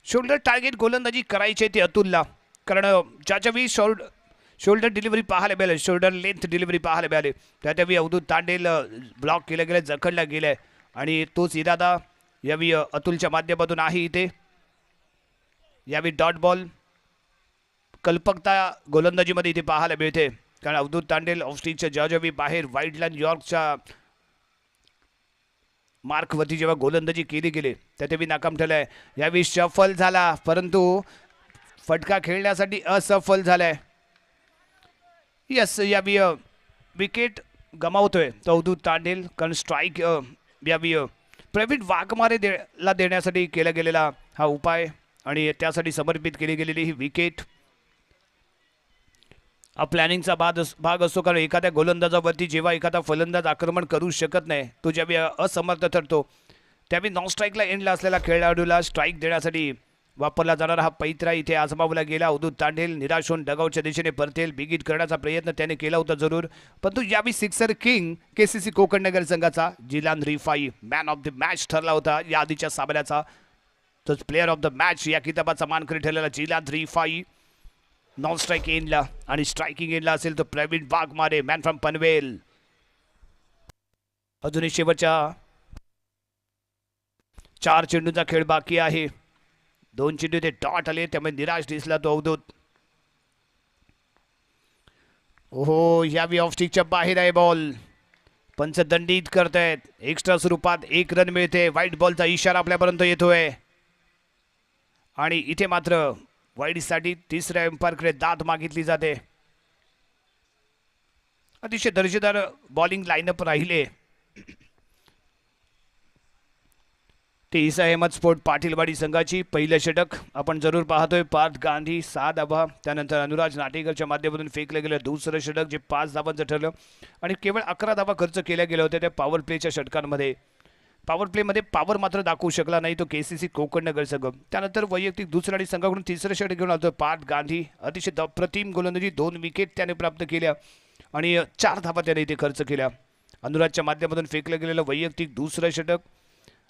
शोल्डर टार्गेट गोलंदाजी करायची ते अतुलला, कारण ज्याच्यावेळी शोल्डर डिलिव्हरी पाहायला मिळाले, शोल्डर लेंथ डिलिव्हरी पाहायला मिळाले, त्यावेळी अवधूत तांडेल ब्लॉक केलं गेलं, जखडला गेलाय आणि तोच इरादा यावेळी अतुलच्या माध्यमातून आहे इथे. यावेळी डॉट बॉल कल्पकता गोलंदाजीमध्ये इथे पाहायला मिळते, कारण अवधूत तांडेल ऑफस्टिकच्या ज्यावेळी बाहेर वाईड लाईन यॉर्कच्या मार्कवरती जेव्हा गोलंदाजी केली गेली त्यावेळी नाकाम ठरलाय. यावेळी सफल झाला, परंतु फटका खेळण्यासाठी असफल झालाय. यस, यावेळी विकेट गमावतोय तो अवधूत तांडेल, कारण स्ट्राईक यावेळी प्रवीण वाघमारे ला देण्यासाठी केला गेलेला हा उपाय आणि त्यासाठी समर्पित केली गेलेली ही विकेट हा प्लॅनिंगचा भाग असतो, कारण एखाद्या गोलंदाजावरती जेव्हा एखादा फलंदाज आक्रमण करू शकत नाही, तो ज्यावेळी असमर्थ ठरतो, त्यावेळी नॉन स्ट्राईकला एंडला असलेल्या खेळाडूला स्ट्राईक देण्यासाठी वापरला जाणारा हा पैत्रा इथे आजमावला गेला. अवधूत तांडेल निराश होऊन डगआउटच्या दिशेने परतेल, बिगिट करण्याचा प्रयत्न त्याने केला होता जरूर, परंतु यावेळी sixer king KCC Kokan Nagar संघाचा Jilan Rifai man of the match ठरला होता. या आधीच्या सामन्याचा तोच प्लेअर ऑफ द मॅच या किताबाचा मानकरी ठरलेला जिलान रिफाई. नॉन स्ट्राईक एंडला आणि स्ट्रायकिंग एंडला असेल तो प्रवीण वाघमारे, मॅन फ्रॉम पनवेल. अजूनही शेवटच्या 4 चेंडूंचा खेळ बाकी आहे. 2 चेंडू ते डॉट आले, त्यामुळे निराश दिसला तो अवधूत. ओहो, यावेळी ऑफस्टिकच्या बाहेर आहे बॉल. पंच दंडित करतायत. एक्स्ट्रा स्वरूपात 1 रन मिळते. व्हाईट बॉलचा इशारा आपल्यापर्यंत येतोय आणि इथे मात्र वाईडसाठी तिसऱ्या एम्पायरकडे दाद मागितली जाते. अतिशय दर्जेदार बॉलिंग लाईनअप राहिले. ते ईसा अहमद स्पोर्ट पाटीलवाडी संघाची पहिलं षटक आपण जरूर पाहतोय. पार्थ गांधी 6 धावा, त्यानंतर अनुराज नाटेकरच्या माध्यमातून फेकलं गेलं दुसरं षटक जे 5 धावांचं ठरलं आणि केवळ 11 धावा खर्च केल्या गेल्या होत्या त्या पॉवर प्लेच्या षटकांमध्ये. पॉवर प्लेमध्ये पॉवर मात्र दाखवू शकला नाही तो केसीसी कोकण नगर संघ. त्यानंतर वैयक्तिक दुसऱ्या आणि संघाकडून तिसरं षटक घेऊन आलो पार्थ गांधी. अतिशय अप्रतिम गोलंदाजी, 2 विकेट त्याने प्राप्त केल्या आणि 4 धावा त्याने इथे खर्च केल्या. अनुराजच्या माध्यमातून फेकलं गेलेलं वैयक्तिक दुसरं षटक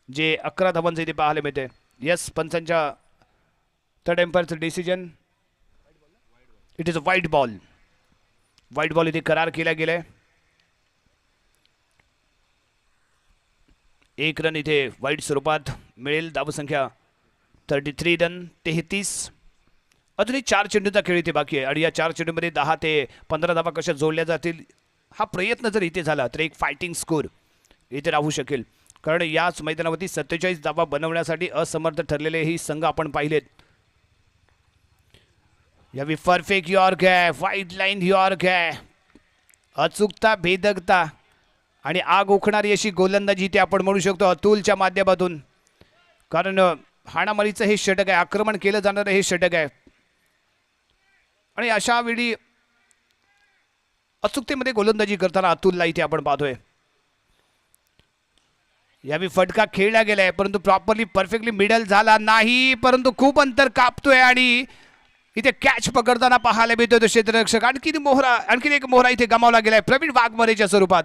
जे 11 धावांचं इथे पाहायला मिळते. यस, पंचांच्या थर्ड एम्पायरचं decision, it is a white ball. White ball इथे करार केला गेलाय. 1 रन इथे वाईट स्वरूपात मिळेल. धावसंख्या 33 रन 33. अजूनही 4 चेंडूंचा खेळ इथे बाकी आहे आणि या 4 चेंडूमध्ये 10 ते 15 धावा कशा जोडल्या जातील हा प्रयत्न जर इथे झाला तर एक फायटिंग स्कोर इथे राहू शकेल. कारण याच मैदानावरती 47 धावा बनवण्यासाठी असमर्थ ठरलेले ही संघ आपण पाहिलेत. यावी परफेक्ट यॉर्क आहे, व्हाईट लाईन यॉर्क आहे, अचूकता, भेदकता आणि आग ओखणारी अशी गोलंदाजी ते आपण म्हणू शकतो अतुलच्या माध्यमातून. कारण हाणामारीचं हे षटक आहे, आक्रमण केलं जाणारं हे षटक आहे आणि अशा वेळी अचूकतेमध्ये गोलंदाजी करताना अतुलला इथे आपण पाहतोय. यावेळी फटका खेळला गेलाय परंतु प्रॉपरली परफेक्टली मिडल झाला नाही, परंतु खूप अंतर कापतोय आणि इथे कॅच पकडताना पाहायला मिळतोय तो क्षेत्ररक्षक. आणखीन एक मोहरा इथे गमावला गेलाय प्रवीण वाघमारेच्या स्वरूपात.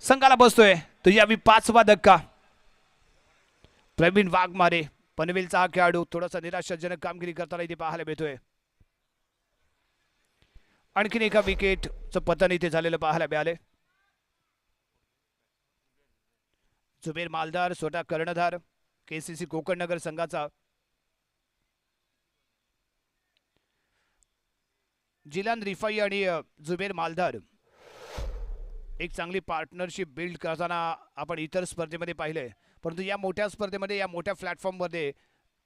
संघाला बसतोय तो यावेळी 5वा धक्का. प्रवीण वाघमारे पनवेलचा हा खेळाडू थोडासा निराशाजनक कामगिरी करताना इथे पाहायला मिळतोय. आणखीन एका विकेटचं पतन इथे झालेलं पाहायला मिळाले. जुबेर मालदार स्वतः कर्णधार केसीसी कोकण नगर संघाचा. जिलान रिफाई आणि जुबेर मालदार एक चांगली पार्टनरशिप बिल्ड करताना आपण इतर स्पर्धेमध्ये पाहिले, परंतु या मोठ्या स्पर्धेमध्ये या मोठ्या प्लॅटफॉर्ममध्ये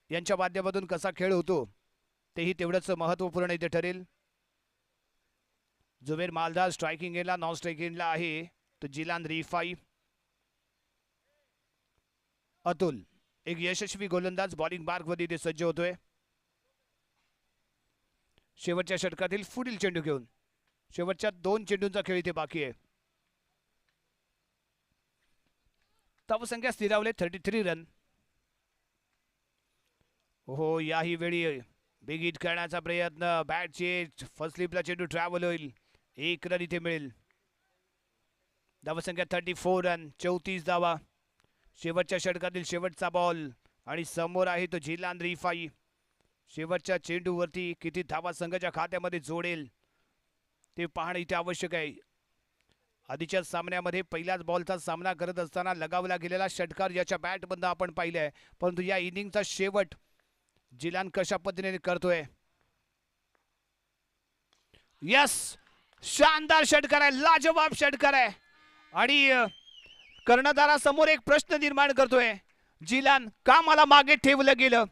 यांच्या माध्यमातून कसा खेळ होतो तेही तेवढंच महत्त्वपूर्ण इथे ठरेल. जुबेर मालदार स्ट्रायकिंग एंडला, नॉन स्ट्रायकिंग एंडला आहे तो जिलान रिफाई. अतुल एक यशस्वी गोलंदाज बॉलिंग मार्कमध्ये इथे सज्ज होतोय. शेवटच्या षटकातील पुढील चेंडू घेऊन शेवटच्या 2 चेंडूंचा खेळ इथे बाकी आहे. धावसंख्या स्थिरावले 33 रन. हो, याही वेळी बिग हिट करण्याचा प्रयत्न, बॅटचे फर्स्ट स्लिपला चेंडू ट्रॅव्हल होईल, 1 रन इथे मिळेल. धावसंख्या 34 रन 34 धावा. शेवटच्या षटकातील शेवटचा बॉल आणि समोर आहे तो जिलान रिफाई. शेवटच्या चेंडूवरती किती धावा संघाच्या खात्यामध्ये जोडेल ते पाहणं इथे आवश्यक आहे. आधीच्या सामन्यामध्ये पहिल्याच बॉलचा सामना करत असताना लगावला गेलेला षटकार याच्या बॅटमधून आपण पाहिलाय, परंतु या इनिंगचा शेवट जिलान कशा पद्धतीने करतोय. यस, शानदार षटकार आहे, लाजवाब षटकार आहे आणि कर्णधारासमोर एक प्रश्न निर्माण करतोय. जिलान, का मला मागे ठेवलं गेलं?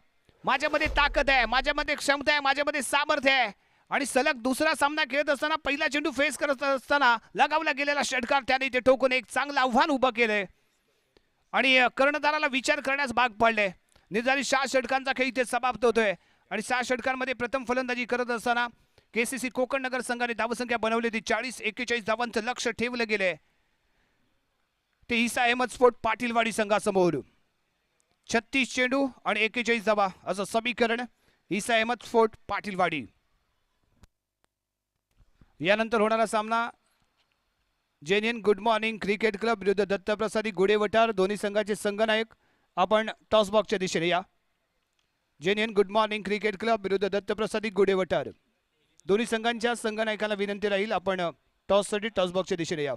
माझ्यामध्ये ताकद आहे, माझ्यामध्ये क्षमता आहे, माझ्यामध्ये सामर्थ्य आहे आणि सलग दुसरा सामना खेळत असताना पहिला चेंडू फेस करत असताना लगावला गेलेला षटकार त्याने इथे ठोकून एक चांगलं आव्हान उभं केलंय आणि कर्णधाराला विचार करण्यास भाग पाडले. निर्धारित 6 षटकांचा खेळ इथे समाप्त होतोय आणि 6 षटकांमध्ये प्रथम फलंदाजी करत असताना केसीसी कोकण नगर संघाने धावसंख्या बनवली ती 40-41 धावांचं लक्ष ठेवलं गेलंय ते ईसा अहमद स्पोर्ट पाटीलवाडी संघासमोर. 36 चेंडू आणि 41 धावा असं समीकरण ईसा अहमद स्पोर्ट पाटीलवाडी. यानंतर होणारा सामना genuine good morning cricket club विरुद्ध दत्तप्रसादी गुडेवटार. दोन्ही संघाचे संघनायक आपण टॉस बॉक्सच्या दिशेने या. Genuine good morning cricket club विरुद्ध दत्तप्रसादी गुडेवटार. दोन्ही संघांच्या संघनायकाला विनंती राहील आपण टॉससाठी टॉस बॉक्सच्या दिशेने या.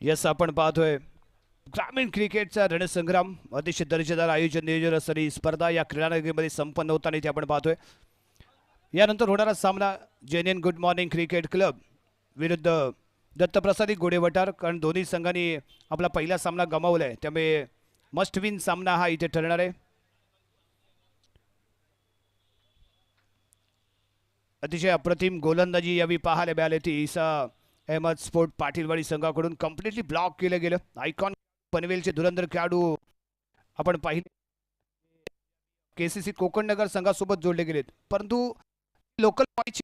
यस, आपण पाहतोय ग्रामीण क्रिकेटचा रणसंग्राम अतिशय दर्जेदार आयोजन नियोजन असणारी स्पर्धा या क्रीडानगरीमध्ये संपन्न होताना इथे आपण पाहतोय. यानंतर होणारा सामना जेएनएन गुड मॉर्निंग क्रिकेट क्लब विरुद्ध दत्तप्रसादी गोडेवटार. कारण दोन्ही संघांनी आपला पहिला सामना गमावलाय, त्यामुळे मस्ट विन सामना हा इथे ठरणार आहे. अतिशय अप्रतिम गोलंदाजी यावेळी पाहायला मिळाली ती ईसा अहमद स्पोर्ट पाटीलवाडी संघाकडून. कम्प्लिटली ब्लॉक केलं गेलं. आयकॉन पनवेलचे धुरंधर खेळाडू आपण पाहिले केसीसी कोकणनगर संघासोबत जोडले गेलेत, परंतु लोकल पॉईंटची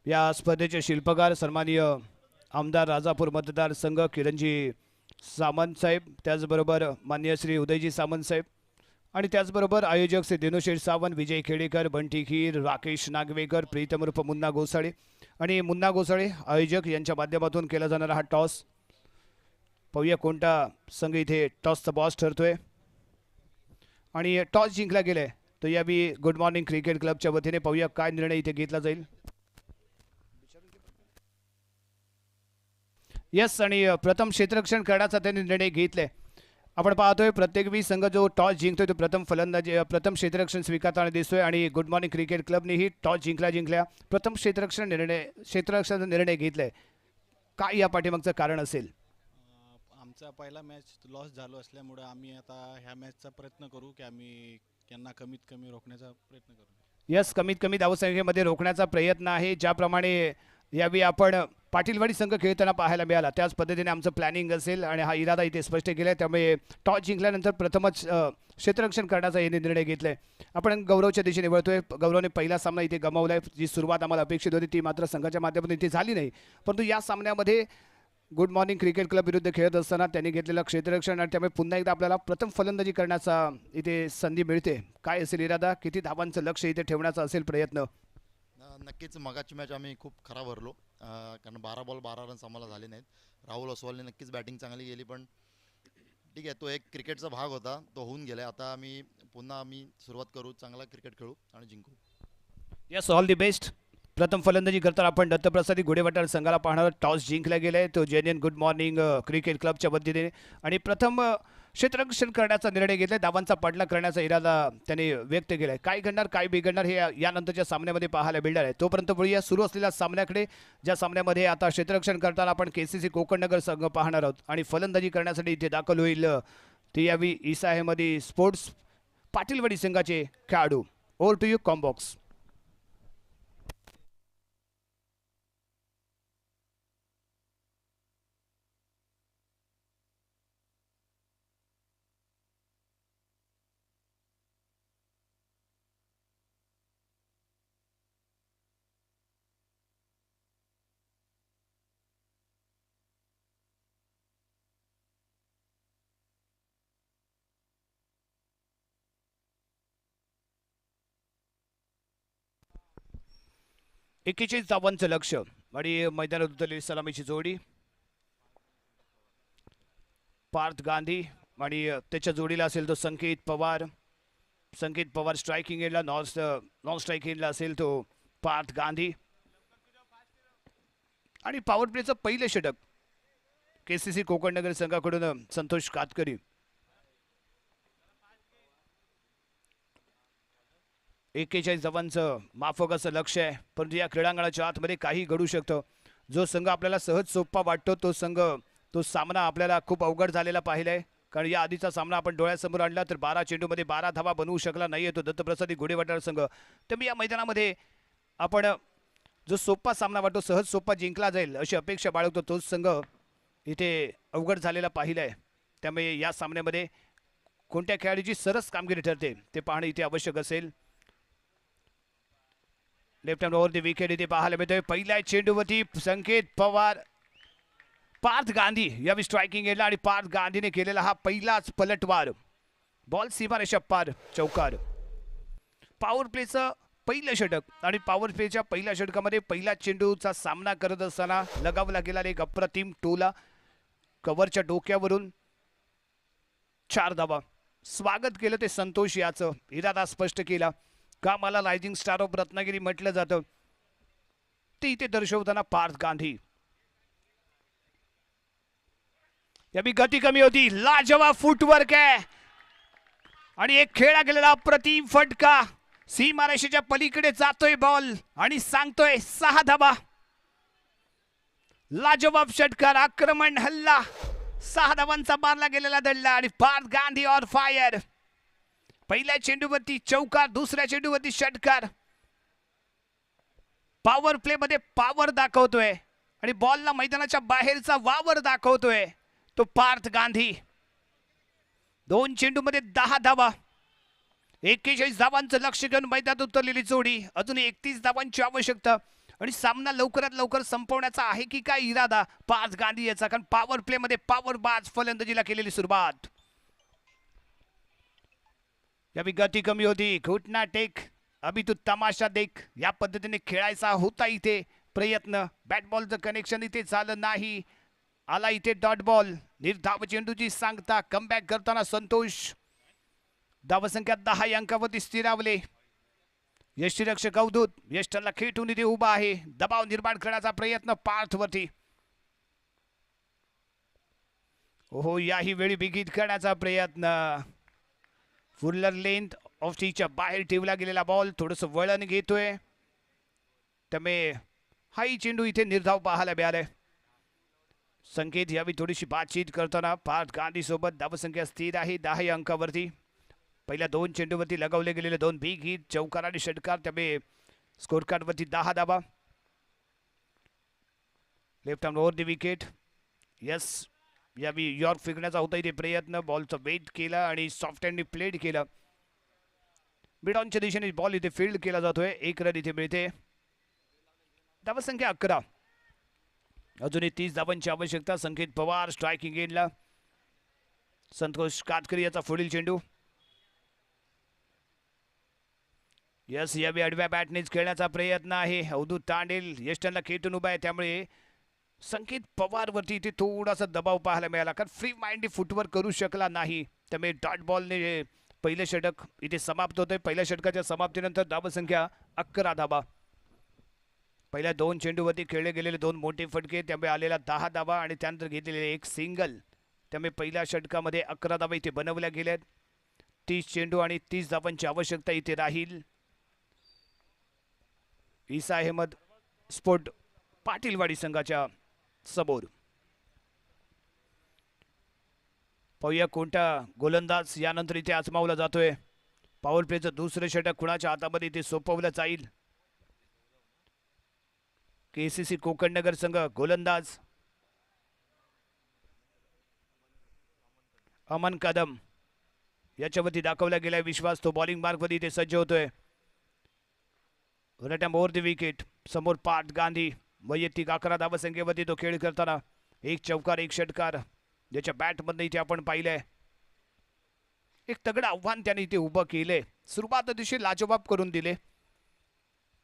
या स्पर्धेचे शिल्पकार सन्माननीय आमदार राजापूर मतदारसंघ किरणजी सामंत साहेब, त्याचबरोबर मान्य श्री उदयजी सामंत साहेब आणि त्याचबरोबर आयोजक श्री दिनोशेठ सावंत, विजय खेडेकर, बंटी खीर, राकेश नागवेकर, प्रीतम उर्फ मुन्ना गोसाळे आणि मुन्ना गोसाळे आयोजक यांच्या माध्यमातून केला जाणारा हा टॉस. पाहूया कोणता संघ इथे टॉसचा बॉस ठरतोय आणि टॉस जिंकला गेलाय तो यावेळी गुड मॉर्निंग क्रिकेट क्लबच्या वतीने. पाहूया काय निर्णय इथे घेतला जाईल. यस, आणि प्रथम क्षेत्ररक्षण करण्याचा त्यांनी निर्णय घेतलाय. आपण पाहतोय प्रत्येक वेळी संघ जो टॉस जिंकतोय तो प्रथम फलंदाजी प्रथम क्षेत्ररक्षण स्वीकारताना दिसतोय आणि गुड मॉर्निंग क्रिकेट क्लबनेही टॉस जिंकल्या प्रथम क्षेत्ररक्षणाचा निर्णय घेतलाय. काय या पाठीमागचं कारण असेल? आमचा पहिला मॅच लॉस झालो असल्यामुळे आम्ही आता ह्या मॅचचा प्रयत्न करू की आम्ही त्यांना कमीत कमी रोखण्याचा प्रयत्न करू. यस, कमीत कमी धावसंख्येमध्ये रोखण्याचा प्रयत्न आहे. ज्याप्रमाणे यावेळी आपण पाटीलवाडी संघ खेळताना पाहायला मिळाला त्याच पद्धतीने आमचं प्लॅनिंग असेल आणि हा इरादा इथे स्पष्ट केला आहे. त्यामुळे टॉस जिंकल्यानंतर प्रथमच क्षेत्ररक्षण करण्याचा याने निर्णय घेतलाय. आपण गौरवच्या दिशेने वळतोय. गौरवने पहिला सामना इथे गमावलाय. जी सुरुवात आम्हाला अपेक्षित होती ती मात्र संघाच्या माध्यमातून इथे झाली नाही, परंतु या सामन्यामध्ये गुड मॉर्निंग क्रिकेट क्लब विरुद्ध खेळत असताना त्यांनी घेतलेलं क्षेत्ररक्षण आणि त्यामुळे पुन्हा एकदा आपल्याला प्रथम फलंदाजी करण्याचा इथे संधी मिळते. काय असेल इरादा, किती धावांचं लक्ष इथे ठेवण्याचा असेल प्रयत्न? नक्कीच मगाची मॅच आम्ही खूप खराब हरलो, कारण 12 बॉल 12 रन्स आम्हाला झाले नाहीत. राहुल ओसवालने नक्कीच बॅटिंग चांगली गेली, पण ठीक आहे, तो एक क्रिकेटचा भाग होता, तो होऊन गेला. आता पुन्हा सुरुवात करू, चांगला क्रिकेट खेळू आणि जिंकू. Yes, all the best. प्रथम फलंदाजी करताना आपण दत्तप्रसादी गोडेवटार संघाला पाहणार. टॉस जिंकला गेलाय तो जेएनएन गुड मॉर्निंग क्रिकेट क्लबच्या वतीने आणि प्रथम क्षेत्ररक्षण करण्याचा निर्णय घेतलाय. धावांचा पाठलाग करण्याचा इरादा त्यांनी व्यक्त केलाय. काय घडणार काय बिघडणार हे यानंतरच्या सामन्यामध्ये पाहायला मिळणार आहे. तोपर्यंत वळूया सुरू असलेल्या सामन्याकडे, ज्या सामन्यामध्ये आता क्षेत्ररक्षण करताना आपण केसीसी कोकणनगर संघ पाहणार आहोत आणि फलंदाजी करण्यासाठी इथे दाखल होईल ती यावी ईसा अहमद स्पोर्ट्स पाटीलवाडी संघाचे खेळाडू. ओव्हर टू यू कॉम्बॉक्स. एकेचाळीस धावांचं लक्ष आणि मैदानात उतरलेली सलामीची जोडी पार्थ गांधी आणि त्याच्या जोडीला असेल तो संकेत पवार. संकेत पवार स्ट्रायकिंग एंडला, नॉन स्ट्रायकिंग एंडला असेल तो पार्थ गांधी. आणि पॉवर प्लेचं पहिलं षटक केसीसी कोकणनगर संघाकडून संतोष कातकरी. 41 धावांचं माफक असं लक्ष आहे, परंतु या क्रीडांगणाच्या आतमध्ये काही घडू शकतं. जो संघ आपल्याला सहज सोपा वाटतो तो सामना आपल्याला खूप अवघड झालेला पाहिलाय. कारण या आधीचा सामना आपण डोळ्यासमोर आणला तर 12 चेंडूमध्ये 12 धावा बनवू शकला नाहीये तो दत्तप्रसादी गोडेवटार संघ. त्यामुळे या मैदानामध्ये आपण जो सोपा सामना वाटतो, सहज सोपा जिंकला जाईल अशी अपेक्षा बाळगतो, तोच संघ इथे अवघड झालेला पाहिलाय. त्यामुळे या सामन्यामध्ये कोणत्या खेळाडूची सरस कामगिरी ठरते ते पाहणे इथे आवश्यक असेल. Left hand over the wicket इथे पाहायला मिळतोय. पहिल्या चेंडूवरती संकेत पवार, पार्थ गांधी यावेळी स्ट्रायकिंग एंडला आणि पार्थ गांधीने केलेला हा पहिलाच पलटवार. बॉल सीमारेषा पार, चौकार. पॉवर प्लेचं पहिलं षटक आणि पॉवर प्लेच्या पहिल्या षटकामध्ये पहिल्या चेंडूचा सामना करत असताना लगावला गेलेला एक अप्रतिम टोला कव्हरच्या डोक्यावरून 4 धावा. स्वागत केलं ते संतोष याचं. इरादा स्पष्ट केला. का मला रायझिंग स्टार ऑफ रत्नागिरी म्हटलं जातं ते इथे दर्शवताना पार्थ गांधी. यावी गती कमी होती. लाजवाब फुटवर्क आहे आणि एक खेळला गेलेला अप्रतिम फटका. सीमारेषेच्या पलीकडे जातोय बॉल आणि सांगतोय 6 धावा. लाजवाब षटकार, आक्रमण हल्ला, 6 धावांचा मारला गेलेला दडला आणि पार्थ गांधी ऑन फायर. पहिल्या चेंडूवरती चौकार, दुसऱ्या चेंडूवरती षटकार. पॉवर प्ले मध्ये पॉवर दाखवतोय आणि बॉलला मैदानाच्या बाहेरचा वावर दाखवतोय तो पार्थ गांधी. 2 चेंडूमध्ये 10 धावा. 41 धावांचं लक्ष घेऊन मैदानात उतरलेली जोडी. अजून 31 धावांची आवश्यकता आणि सामना लवकरात लवकर संपवण्याचा आहे की काय इरादा पार्थ गांधी याचा, कारण पॉवर प्ले मध्ये पॉवर बाज फलंदाजीला केलेली सुरुवात. यावी गती कमी होती. घुटना टेक, अभि तू तमाशा देख, या पद्धतीने खेळायचा होता इथे प्रयत्न. बॅट बॉलचं कनेक्शन इथे झालं नाही. आला इथे डॉट बॉल. निर्धाव चेंडूची सांगता. कमबॅक करताना संतोष. धावसंख्या 10 या अंकावरती स्थिरावले. यष्टीरक्षक अवधूत यष्टनला खेटून इथे उभा आहे. दबाव निर्माण करण्याचा प्रयत्न पार्थवरती. ओहो, याही वेळी बिगीत करण्याचा प्रयत्न. फुलर लेंथ ऑफ टीच्या बाहेर ठेवला गेलेला बॉल थोडंसं वळण घेतोय. त्यामुळे हाही चेंडू इथे निर्धाव पाहायला मिळालाय. संकेत यावी थोडीशी बातचीत करताना पार्थ गांधी सोबत. धावसंख्या स्थिर आहे 10 या अंकावरती. पहिल्या 2 चेंडूवरती लगावले गेलेले 2 बिग हिट, चौकार आणि षटकार. त्यामुळे स्कोर कार्डवरती 10 धावा. Left hand over the wicket. Yes, यावी यॉर्क फेकण्याचा होता इथे प्रयत्न. बॉलचा वेट केला आणि सॉफ्ट हँडनी प्लेड केला. मिड ऑनच्या दिशेने बॉल इथे फील्ड केला जातोय. 1 रन इथे मिळते. धावसंख्या 11. अजूनही 30 धावांची आवश्यकता. संकेत पवार स्ट्रायकिंग एंडला. संतोष कातकरी याचा पुढील चेंडू. यस, यावेळी आडव्या बॅटनेच खेळण्याचा प्रयत्न आहे. अवधूत तांडेल यष्टनला खेटून उभा आहे. त्यामुळे संकेत पवार वरती इथे थोडासा दबाव पाहायला मिळाला, कारण फ्री माइंड फुटवर्क करू शकला नाही. त्यामुळे डॉट बॉलने पहिलं षटक इथे समाप्त होतंय. पहिल्या षटकाच्या समाप्तीनंतर धावसंख्या 11 धावा. पहिल्या 2 चेंडूवरती खेळले गेलेले 2 मोठे फटके, त्यामुळे आलेला 10 धावा आणि त्यानंतर घेतलेले 1 सिंगल. त्यामुळे पहिल्या षटकामध्ये 11 धावा इथे बनवल्या गेल्यात. 30 चेंडू आणि 30 धावांची आवश्यकता इथे राहील. ईसा अहमद स्पोर्ट पाटीलवाडी संघाच्या समोर. पाहूया कोणता गोलंदाज यानंतर इथे आजमावला जातोय. पॉवर प्लेचं दुसरं षटक कुणाच्या हातामध्ये इथे सोपवलं जाईल. केसीसी कोकण नगर संघ गोलंदाज अमन कदम याच्यावरती दाखवला गेलाय विश्वास. तो बॉलिंग मार्कवरती इथे सज्ज होतोय. रटॅम ओव्हर द विकेट. समोर पार्थ गांधी वैयक्तिक 11 धावसंख्येवरती तो खेळ करताना 1 चौकार 1 षटकार ज्याच्या बॅटमध्ये इथे आपण पाहिलंय. एक तगडं आव्हान त्याने इथे उभं केलंय. सुरुवात दिवशी लाजवाब करून दिले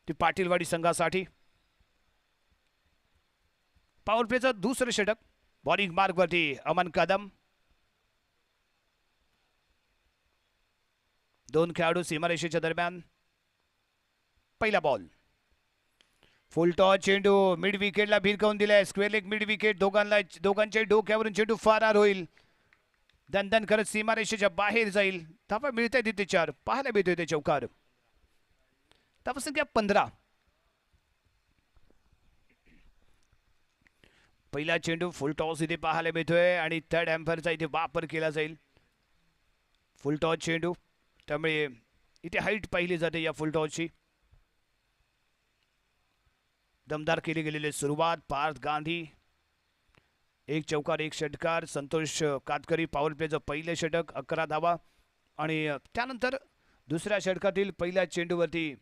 ती पाटीलवाडी संघासाठी. पॉवर प्लेचं दुसरं षटक. बॉलिंग मार्कवरती अमन कदम. 2 खेळाडू सीमारेषेच्या दरम्यान. पहिला बॉल. फुल टॉस चेंडू मिड विकेटला भिरकावून दिलाय. Square leg mid wicket. दोघांच्या डोक्यावरून चेंडू फरार होईल. दणदण करत सीमारेषेच्या बाहेर जाईल. धावा मिळते तिथे 4. पाहायला मिळतोय ते चौकार. धावसंख्या 15. पहिला चेंडू फुल टॉस इथे पाहायला मिळतोय आणि थर्ड एम्पायरचा इथे वापर केला जाईल. फुल टॉस चेंडू, त्यामुळे इथे हाईट पाहिली जाते या फुल टॉसची. दमदार केली गेलेली सुरुवात. पार्थ गांधी 1 चौकार 1 षटकार. संतोष कातकरी पॉवर प्लेचं पहिलं षटक 11 धावा. आणि त्यानंतर दुसऱ्या षटकातील पहिल्या चेंडूवरती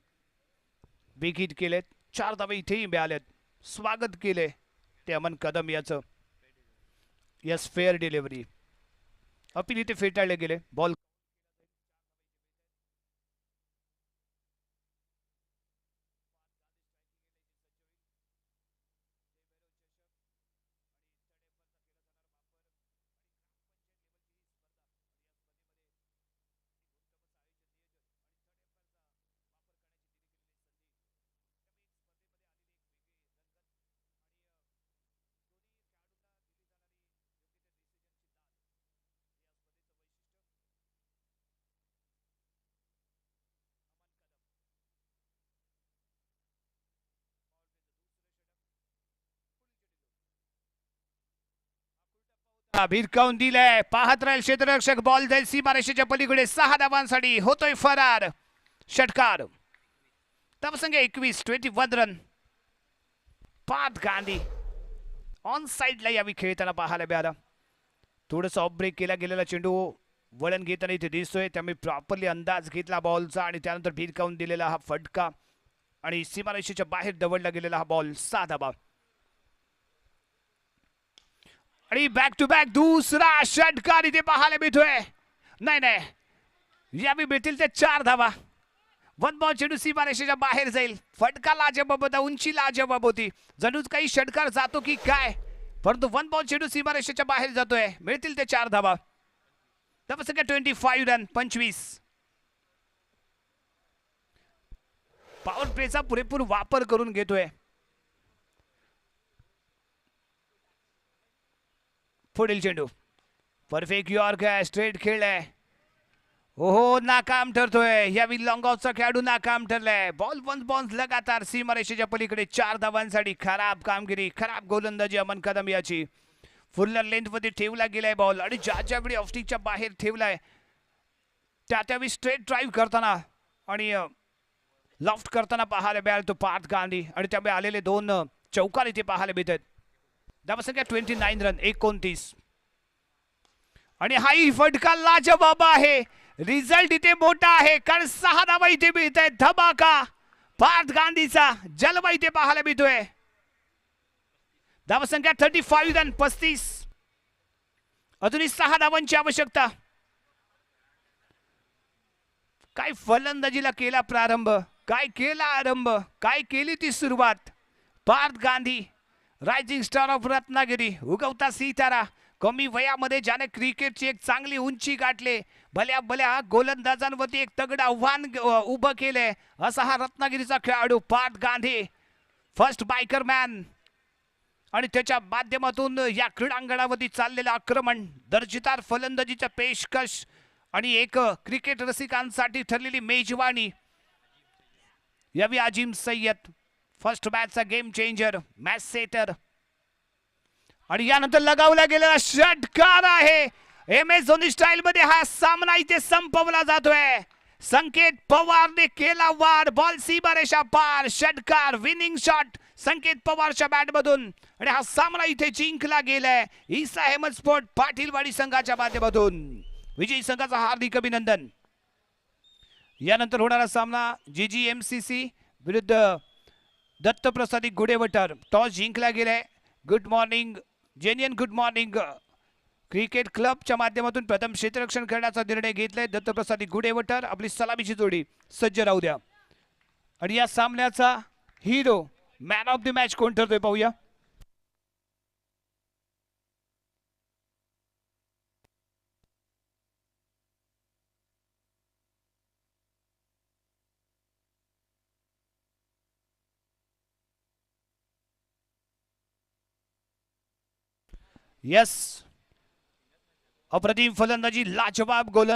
बिग हिट केलेत. 4 धावे इथेही मिळालेत. स्वागत केले ते अमन कदम याचं. Yes, fair delivery. अपील इथे फेटाळले गेले. बॉल भिरकावून दिलाय. पाहत राहील क्षेत्ररक्षक. बॉल जाईल सीमारेषेच्या पलीकडे. 6 धावांसाठी होतोय फरार. षटकार. धावसंख्या 21, 21 रन. पार्थ गांधी ऑन साइडला यावी खेळताना पाहायला मिळाला. थोडंसं ऑफ ब्रेक केला गेलेला चेंडू वळण घेताना इथे दिसतोय. त्यामुळे प्रॉपरली अंदाज घेतला बॉलचा आणि त्यानंतर भिरकावून दिलेला हा फटका आणि सीमारेषेच्या बाहेर दवडला गेलेला हा बॉल. 6 धावा आणि बॅक टू बॅक दुसरा षटकार इथे पाहायला मिळतोय. नाही यावी मिळतील ते 4 धावा. 1 बॉल चेंडू सीमारेषेच्या बाहेर जाईल. फटका लाजबाब होता. उंची लाजबाब होती. जणूच काही षटकार जातो की काय, परंतु 1 बॉल चेंडू सीमारेषेच्या बाहेर जातोय. मिळतील ते 4 धावा. धावसंख्या 25 रन. 25. पॉवर प्लेचा पुरेपूर वापर करून घेतोय. पुढील चेंडू परफेक्ट यॉर्कर. स्ट्रेट खेळलाय. ओहो, नाकाम ठरतोय. यावी लॉंग ऑफचा खेळाडू नाकाम ठरलाय. बॉल 1 बॉन्स लगातार सीमारेषेच्या पलीकडे. 4 धावांसाठी खराब कामगिरी, खराब गोलंदाजी अमन कदम याची. फुल लेंथ मध्ये ठेवला गेलाय बॉल आणि ज्या वेळी ऑफस्टिकच्या बाहेर ठेवलाय त्यावेळी स्ट्रेट ड्राईव्ह करताना आणि लॉफ्ट करताना पाहायला मिळाला तो पार्थ गांधी आणि त्यामुळे आलेले 2 चौकार इथे पाहायला मिळतात. धावसंख्या 29 रन. 29 आणि हाही फटका लाजबाब आहे. रिझल्ट इथे मोठा आहे कारण 6 धावा इथे मिळत आहेत. धमाका पार्थ गांधीचा जलवा इथे पाहायला मिळतोय. धावसंख्या 35 रन. 35. अजूनही 6 धावांची आवश्यकता. काय फलंदाजीला केला प्रारंभ, काय केला आरंभ, काय केली ती सुरुवात. Parth Gandhi rising star of Ratnagiri, उगवता सितारा. कमी वयामध्ये ज्याने क्रिकेटची एक चांगली उंची गाठले, भल्या गोलंदाजांवरती एक तगड आव्हान उभं केले, असा हा रत्नागिरीचा खेळाडू Parth Gandhi. First biker man आणि त्याच्या माध्यमातून या क्रीडांगणावरती चाललेलं आक्रमण, दर्जेदार फलंदाजीचा पेशकश आणि एक क्रिकेट रसिकांसाठी ठरलेली मेजवानी. यावी अजीम सय्यद फर्स्ट मॅचचा गेम चेंजर, मॅच सेटर आणि यानंतर लगावला गेलेला षटकार आहे. एम एस धोनी स्टाईल मध्ये हा सामना इथे संपवला जातोय. संकेत पवारने केला वार. बॉल सीमारेषा पार. षटकार, विनिंग शॉट संकेत पवारच्या बॅट मधून आणि हा सामना इथे जिंकला गेलाय ईसा अहमद स्पोर्ट पाटीलवाडी संघाच्या माध्यमातून. विजयी संघाचा हार्दिक अभिनंदन. यानंतर होणारा सामना GGMCC विरुद्ध दत्तप्रसादी गुडेवटर. टॉस जिंकला गेलाय. Good morning genuine, good morning cricket क्लबच्या माध्यमातून प्रथम क्षेत्ररक्षण करण्याचा निर्णय घेतलाय दत्तप्रसादी गुडेवटर. आपली सलामीची जोडी सज्ज राहू द्या. आणि या सामन्याचा hero, man of the match कोण ठरतोय पाहूया. यस, अप्रतिम फलंदाजी, लाजवाब गोलंदाजी.